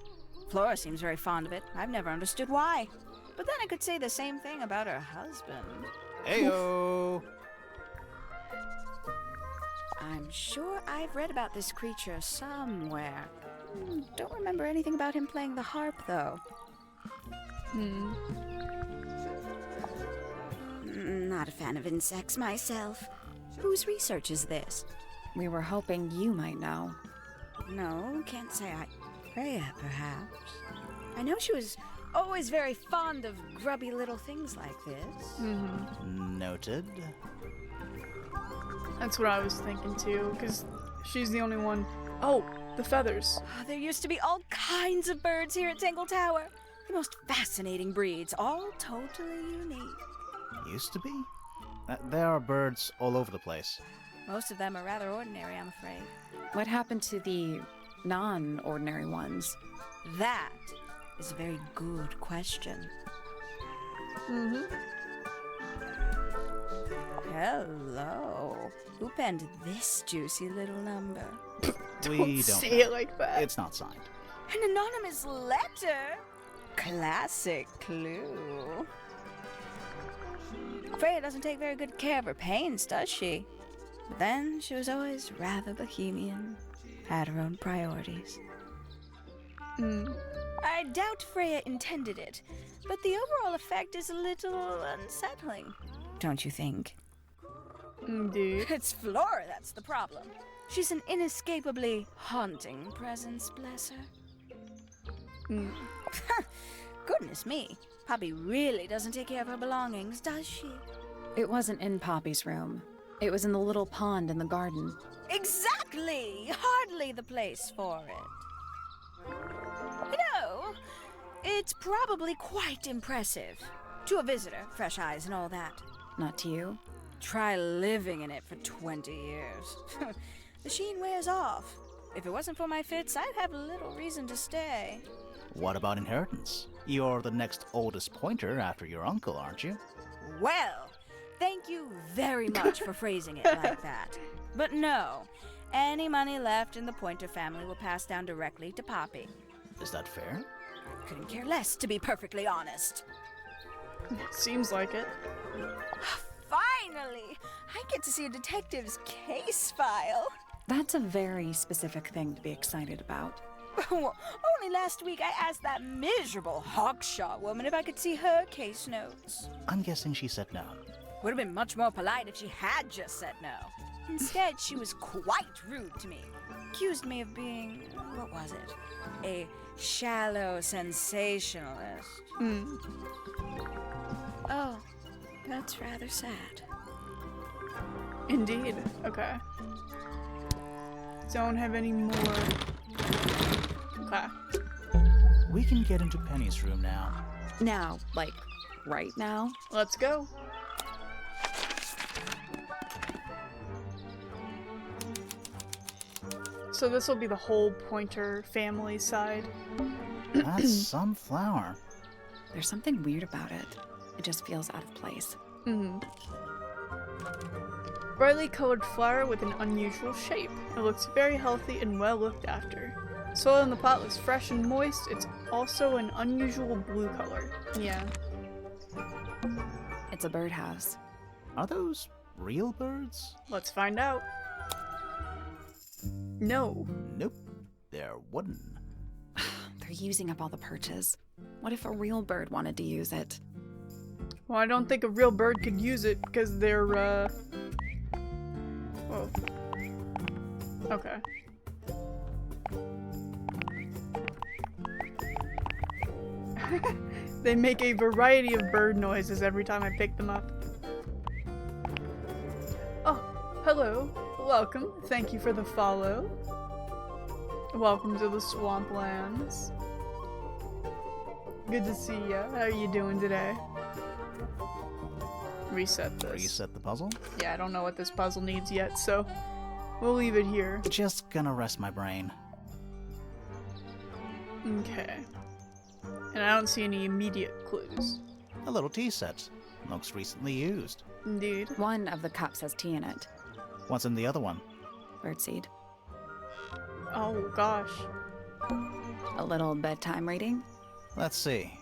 Flora seems very fond of it. I've never understood why. But then I could say the same thing about her husband. Heyo! I'm sure I've read about this creature somewhere. Don't remember anything about him playing the harp, though. Not a fan of insects myself. Whose research is this? We were hoping you might know. No, can't say I... Freya, perhaps. I know she was always very fond of grubby little things like this. Noted. That's what I was thinking too, because she's the only one. Oh, the feathers. There used to be all kinds of birds here at Tangle Tower. The most fascinating breeds, all totally unique. Used to be? There are birds all over the place. Most of them are rather ordinary, I'm afraid. What happened to the non-ordinary ones? That is a very good question. Hello. Who penned this juicy little number? We don't Say know. it like that. It's not signed. An anonymous letter? Classic clue. Freya doesn't take very good care of her paints, does she? But then she was always rather bohemian, had her own priorities. I doubt Freya intended it, but the overall effect is a little unsettling, don't you think? Indeed. It's Flora that's the problem. She's an inescapably haunting presence, bless her. Goodness me, Poppy really doesn't take care of her belongings, does she? It wasn't in Poppy's room. It was in the little pond in the garden. Exactly! Hardly the place for it. You know, it's probably quite impressive. To a visitor, fresh eyes and all that. Not to you? Try living in it for 20 years. The sheen wears off. If it wasn't for my Fitz, I'd have little reason to stay. What about inheritance? You're the next oldest pointer after your uncle, aren't you? Well, thank you very much for phrasing it like that. But no, any money left in the Pointer family will pass down directly to Poppy. Is that fair? I couldn't care less, to be perfectly honest. Seems like it. Finally! I get to see a detective's case file. That's a very specific thing to be excited about. Only last week I asked that miserable Hawkshaw woman if I could see her case notes. I'm guessing she said no. Would have been much more polite if she had just said no. Instead, she was quite rude to me. Accused me of being, what was it? A shallow sensationalist. Oh, that's rather sad. Indeed. Okay. Don't have any more. Okay. We can get into Penny's room now. Now, like, right now? Let's go. So this will be the whole Pointer family side. That's some flower. There's something weird about it. It just feels out of place. Brightly colored flower with an unusual shape. It looks very healthy and well looked after. Soil in the pot looks fresh and moist. It's also an unusual blue color. Yeah. It's a birdhouse. Are those real birds? Let's find out. No. Nope. They're wooden. They're using up all the perches. What if a real bird wanted to use it? Well, I don't think a real bird could use it because they're, well, Okay. They make a variety of bird noises every time I pick them up. Oh, hello. Welcome. Thank you for the follow. Welcome to the Swamplands. Good to see ya. How are you doing today? Reset this. Reset the puzzle? Yeah, I don't know what this puzzle needs yet, so we'll leave it here. Just gonna rest my brain. Okay. And I don't see any immediate clues. A little tea set. Looks recently used. Indeed. One of the cups has tea in it. What's in the other one? Birdseed. Oh gosh. A little bedtime reading. Let's see.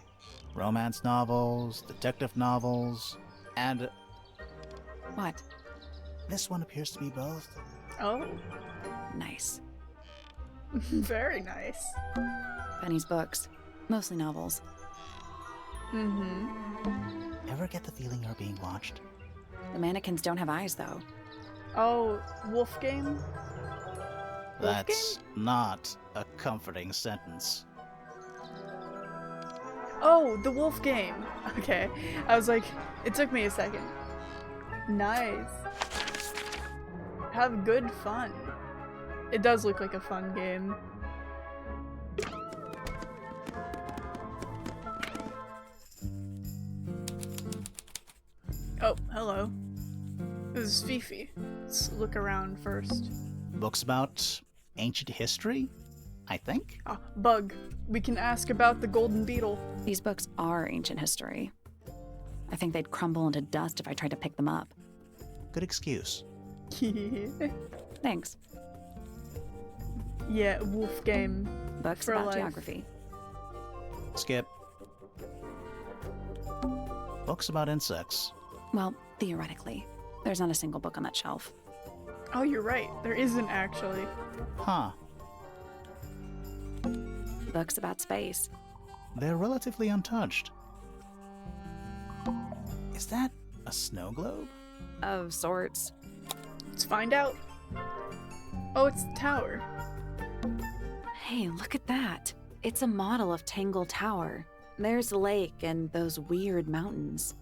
Romance novels, detective novels, and What? this one appears to be both. Oh, Nice. very nice. Penny's books. Mostly novels. Mm-hmm. Ever get the feeling you're being watched? The mannequins don't have eyes, though. Oh, wolf game? That's not a comforting sentence. Oh, the wolf game. Okay. I was like, it took me a second. Nice. Have good fun. It does look like a fun game. Oh, hello. This is Fifi. Let's look around first. Books about ancient history, I think? Ah, Bug. We can ask about the golden beetle. These books are ancient history. I think they'd crumble into dust if I tried to pick them up. Good excuse. Thanks. Yeah, wolf game. Books For about life. geography. Skip. Books about insects. Well, theoretically. There's not a single book on that shelf. Oh, you're right. There isn't actually. Huh. Books about space. They're relatively untouched. Is that a snow globe? Of sorts. Let's find out. Oh, it's the tower. Hey, look at that. It's a model of Tangle Tower. There's the lake and those weird mountains.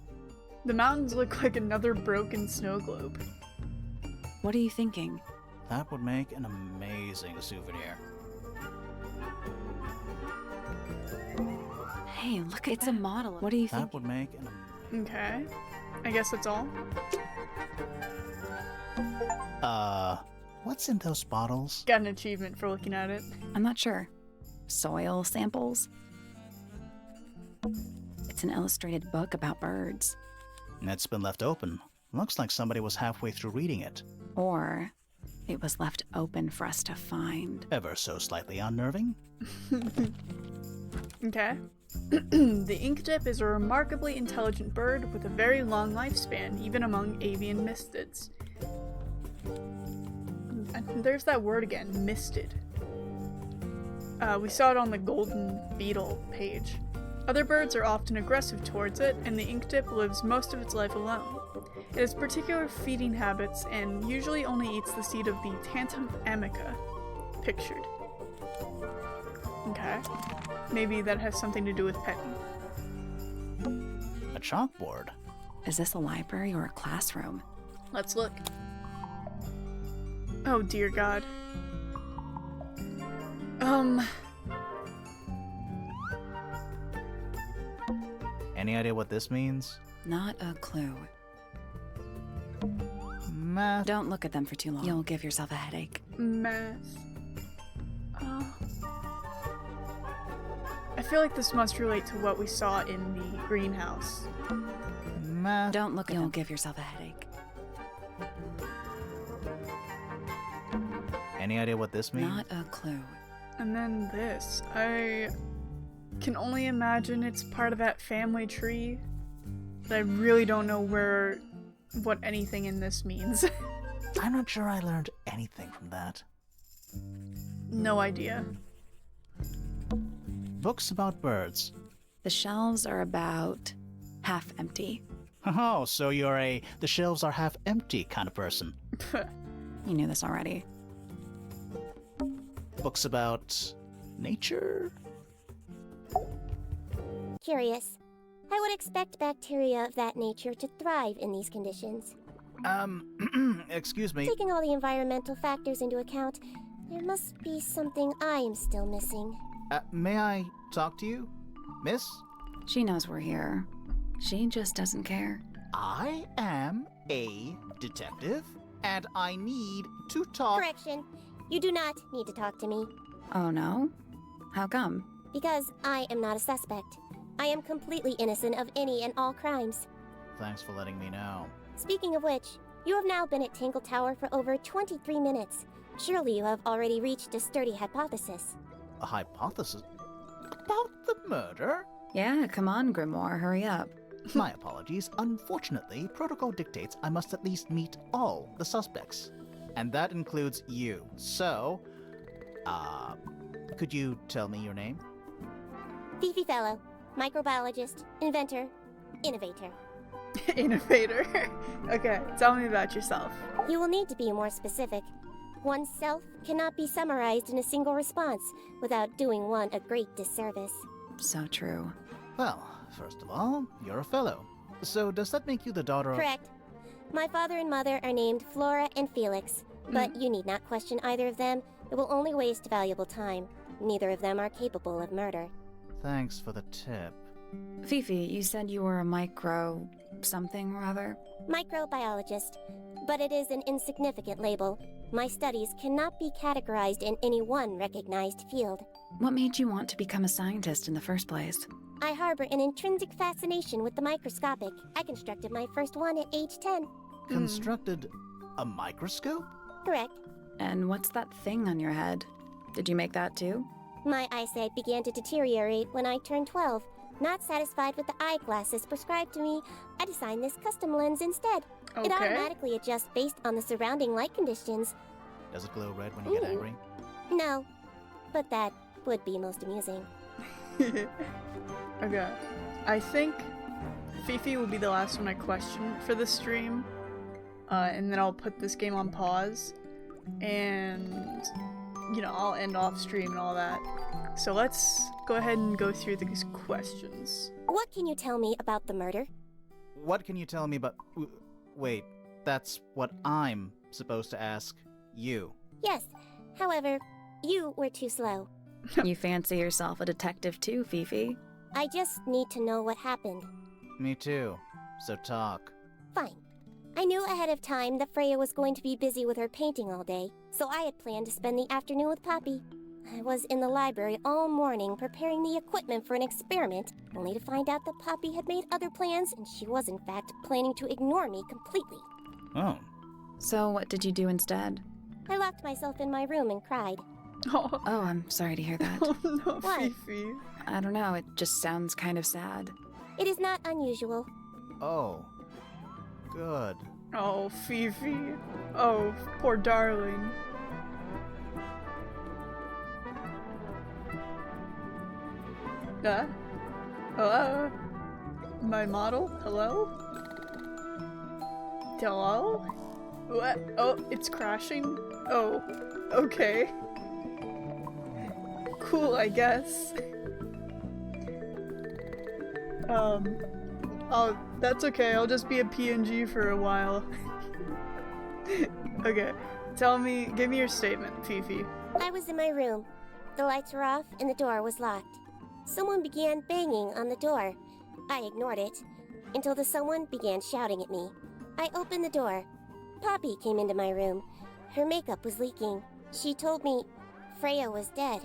The mountains look like another broken snow globe. What are you thinking? That would make an amazing souvenir. Hey, look at It's a model. What do you think? That would make an Okay. I guess that's all. what's in those bottles? Got an achievement for looking at it. I'm not sure. Soil samples? It's an illustrated book about birds. It's been left open. Looks like somebody was halfway through reading it. Or it was left open for us to find. Ever so slightly unnerving. Okay. The inkdip is a remarkably intelligent bird with a very long lifespan, even among avian mystids. And there's that word again, misted. We saw it on the golden beetle page. Other birds are often aggressive towards it, and the inkdip lives most of its life alone. It has particular feeding habits and usually only eats the seed of the tantum amica, pictured. Okay. Maybe that has something to do with Penny. A chalkboard. Is this a library or a classroom? Let's look. Oh dear God. Any idea what this means? Not a clue. Math. Don't look at them for too long. You'll give yourself a headache. Math. I feel like this must relate to what we saw in the greenhouse. Math. Don't look at You'll give yourself a headache. Any idea what this means? Not a clue. And then this. I can only imagine it's part of that family tree. But I really don't know what anything in this means. I'm not sure I learned anything from that. No idea. Books about birds. The shelves are about half empty. Oh, so you're the shelves are half empty kind of person. You knew this already. books about nature? Curious. I would expect bacteria of that nature to thrive in these conditions. Excuse me. Taking all the environmental factors into account, there must be something I am still missing. May I talk to you, miss? She knows we're here. She just doesn't care. I am a detective, and I need to talk. Correction. You do not need to talk to me. Oh no? How come? Because I am not a suspect. I am completely innocent of any and all crimes. Thanks for letting me know. Speaking of which, you have now been at Tangle Tower for over 23 minutes. Surely you have already reached a sturdy hypothesis. A hypothesis? About the murder? Yeah, come on, Grimoire, hurry up. My apologies. Unfortunately, protocol dictates I must at least meet all the suspects. And that includes you. So, could you tell me your name? Fifi Fellow, microbiologist, inventor, innovator. Innovator. Okay, tell me about yourself. You will need to be more specific. Oneself cannot be summarized in a single response without doing one a great disservice. So true. Well, first of all, you're a fellow. So does that make you the daughter of... Correct. My father and mother are named Flora and Felix, but you need not question either of them. It will only waste valuable time. Neither of them are capable of murder. Thanks for the tip. Fifi, you said you were a micro... something or other? Microbiologist, but it is an insignificant label. My studies cannot be categorized in any one recognized field. What made you want to become a scientist in the first place? I harbor an intrinsic fascination with the microscopic. I constructed my first one at age 10. Constructed a microscope? Correct. And what's that thing on your head? Did you make that too? My eyesight began to deteriorate when I turned 12. Not satisfied with the eyeglasses prescribed to me, I designed this custom lens instead. It Okay. automatically adjusts based on the surrounding light conditions. Does it glow red when you get Ooh. angry? No, but that would be most amusing. Okay. I think Fifi will be the last one I question for this stream. And then I'll put this game on pause. And, you know, I'll end off stream and all that. So let's go ahead and go through these questions. What can you tell me about the murder? What can you tell me about... Wait, that's what I'm supposed to ask you. Yes, however, you were too slow. You fancy yourself a detective too, Fifi? I just need to know what happened. Me too. So talk. Fine. I knew ahead of time that Freya was going to be busy with her painting all day, so I had planned to spend the afternoon with Poppy. I was in the library all morning preparing the equipment for an experiment, only to find out that Poppy had made other plans and she was in fact planning to ignore me completely. Oh. So what did you do instead? I locked myself in my room and cried. Oh, Oh, I'm sorry to hear that. oh no, Why? Fifi. I don't know, it just sounds kind of sad. It is not unusual. Oh. Good. Oh, Fifi. Oh, poor darling. Hello? My model? Hello? Hello? What? Oh, it's crashing? Oh, okay. Cool, I guess. Oh, that's okay, I'll just be a PNG for a while. Okay, give me your statement, Fifi. I was in my room. The lights were off and the door was locked. Someone began banging on the door. I ignored it until the someone began shouting at me. I opened the door. Poppy came into my room. Her makeup was leaking. She told me Freya was dead.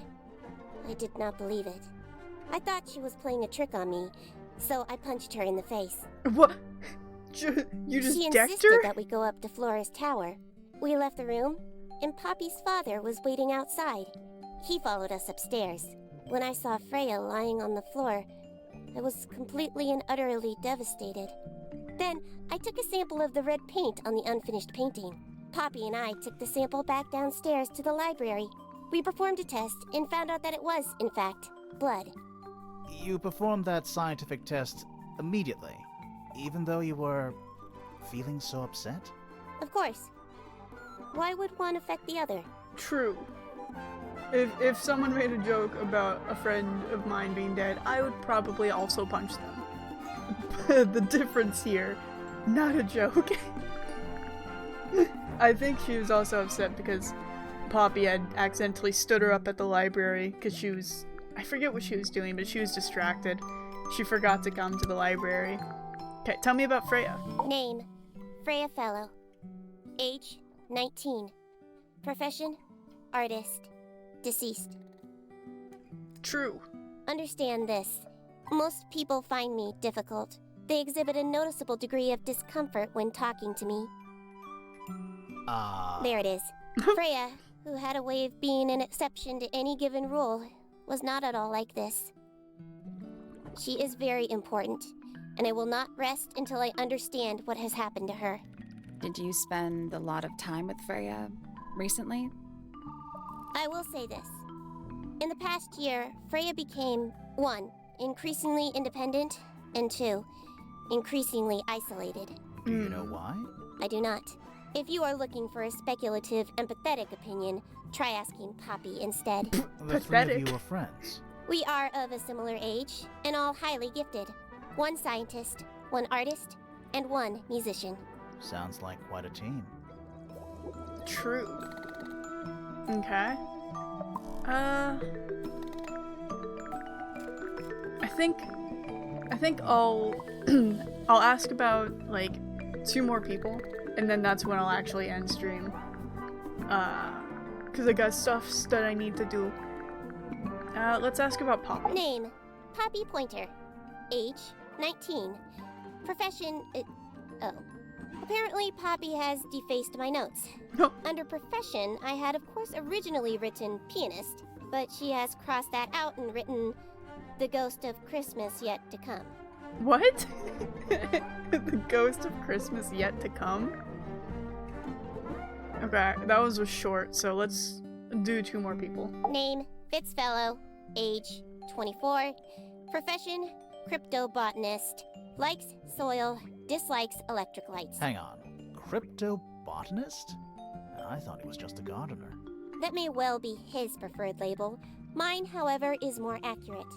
I did not believe it. I thought she was playing a trick on me, so I punched her in the face. What? You just She decked insisted her? that we go up to Flora's tower. We left the room, and Poppy's father was waiting outside. He followed us upstairs. When I saw Freya lying on the floor, I was completely and utterly devastated. Then, I took a sample of the red paint on the unfinished painting. Poppy and I took the sample back downstairs to the library. We performed a test and found out that it was, in fact, blood. You performed that scientific test immediately, even though you were feeling so upset? Of course. Why would one affect the other? True. If someone made a joke about a friend of mine being dead, I would probably also punch them. The difference here, not a joke. I think she was also upset because Poppy had accidentally stood her up at the library because she was, I forget what she was doing, but she was distracted. She forgot to come to the library. Okay, tell me about Freya. Name, Freya Fellow. Age, 19. Profession, artist. Deceased. True. Understand this. Most people find me difficult. They exhibit a noticeable degree of discomfort when talking to me. There it is. Freya, who had a way of being an exception to any given rule, was not at all like this. She is very important, and I will not rest until I understand what has happened to her. Did you spend a lot of time with Freya recently? I will say this. In the past year, Freya became, 1, increasingly independent, and 2, increasingly isolated. Do you know why? I do not. If you are looking for a speculative, empathetic opinion, try asking Poppy instead. The three of you were friends. We are of a similar age, and all highly gifted. 1 scientist, 1 artist, and 1 musician. Sounds like quite a team. True. Okay. I think I'll I'll ask about like 2 more people, and then that's when I'll actually end stream. Cause I got stuff that I need to do. Let's ask about Poppy. Name, Poppy Pointer. Age, 19. Profession, Apparently Poppy has defaced my notes. Under profession, I had of course originally written pianist, but she has crossed that out and written the ghost of Christmas yet to come. What? The ghost of Christmas yet to come? Okay, that was short, so let's do 2 more people. Name, Fitzfellow. Age, 24. Profession, cryptobotanist. Likes soil, dislikes electric lights. Hang on. Cryptobotanist? I thought he was just a gardener. That may well be his preferred label. Mine, however, is more accurate.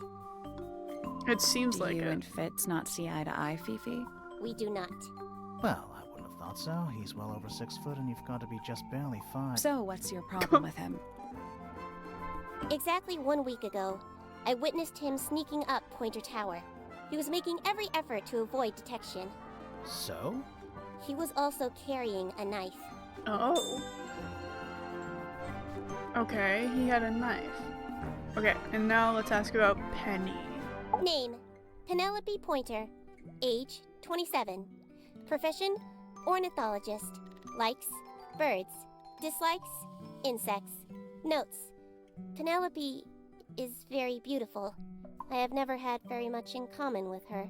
It seems Do like you it. and Fitz not see eye to eye, Fifi? We do not. Well, I wouldn't have thought so. He's well over 6 foot and you've got to be just barely 5. So what's your problem with him? Exactly 1 week ago, I witnessed him sneaking up Pointer Tower. He was making every effort to avoid detection. So? He was also carrying a knife. Oh. Okay, he had a knife. Okay, and now let's ask about Penny. Name, Penelope Pointer. Age, 27. Profession, ornithologist. Likes, birds. Dislikes, insects. Notes, Penelope is very beautiful. I have never had very much in common with her.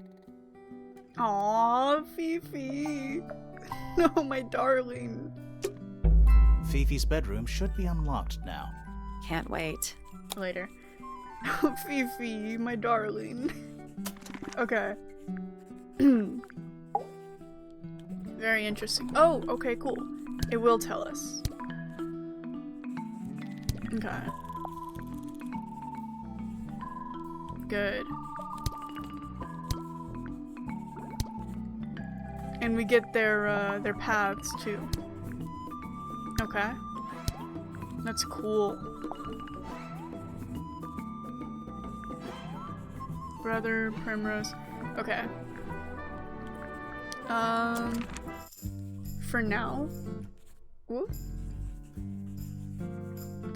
Aww, Fifi. No, my darling. Fifi's bedroom should be unlocked now. Can't wait. Later. Oh, Fifi, my darling. Okay. Very interesting. Oh, okay, cool. It will tell us. Okay. Good. And we get their paths too. Okay. That's cool. Brother, Primrose. Okay. For now. Whoop.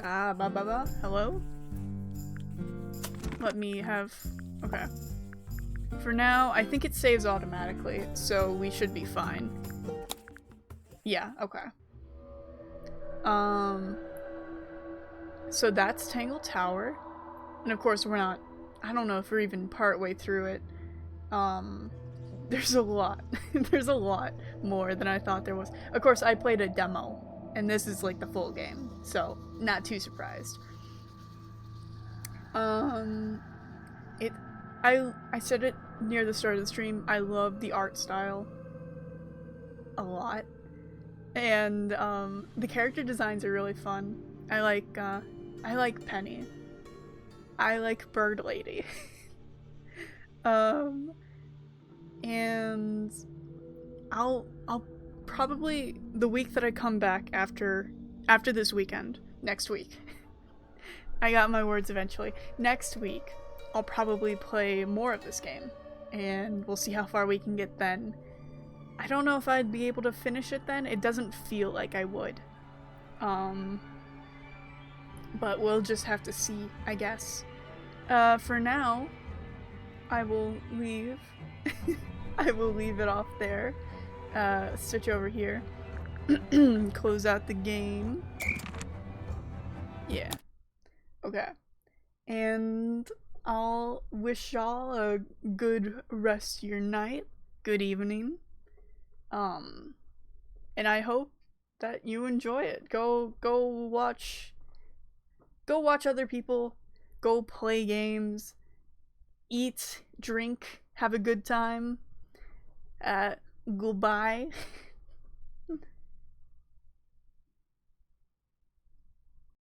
Hello? Let me have... Okay. For now, I think it saves automatically, so we should be fine. Yeah, okay. So that's Tangle Tower. And of course we're not... I don't know if we're even partway through it. There's a lot. There's a lot more than I thought there was. Of course, I played a demo, and this is like the full game, so not too surprised. I said it near the start of the stream, I love the art style a lot. And the character designs are really fun. I like I like Penny. I like Bird Lady. And I'll probably, the week that I come back after this weekend, next week. I got my words eventually. Next week, I'll probably play more of this game, and we'll see how far we can get then. I don't know if I'd be able to finish it then. It doesn't feel like I would. But we'll just have to see, I guess. For now, I will leave. I will leave it off there. Switch over here. Close out the game. Yeah. Okay. And I'll wish y'all a good rest of your night, good evening. And I hope that you enjoy it. Go watch other people, go play games, eat, drink, have a good time. Goodbye.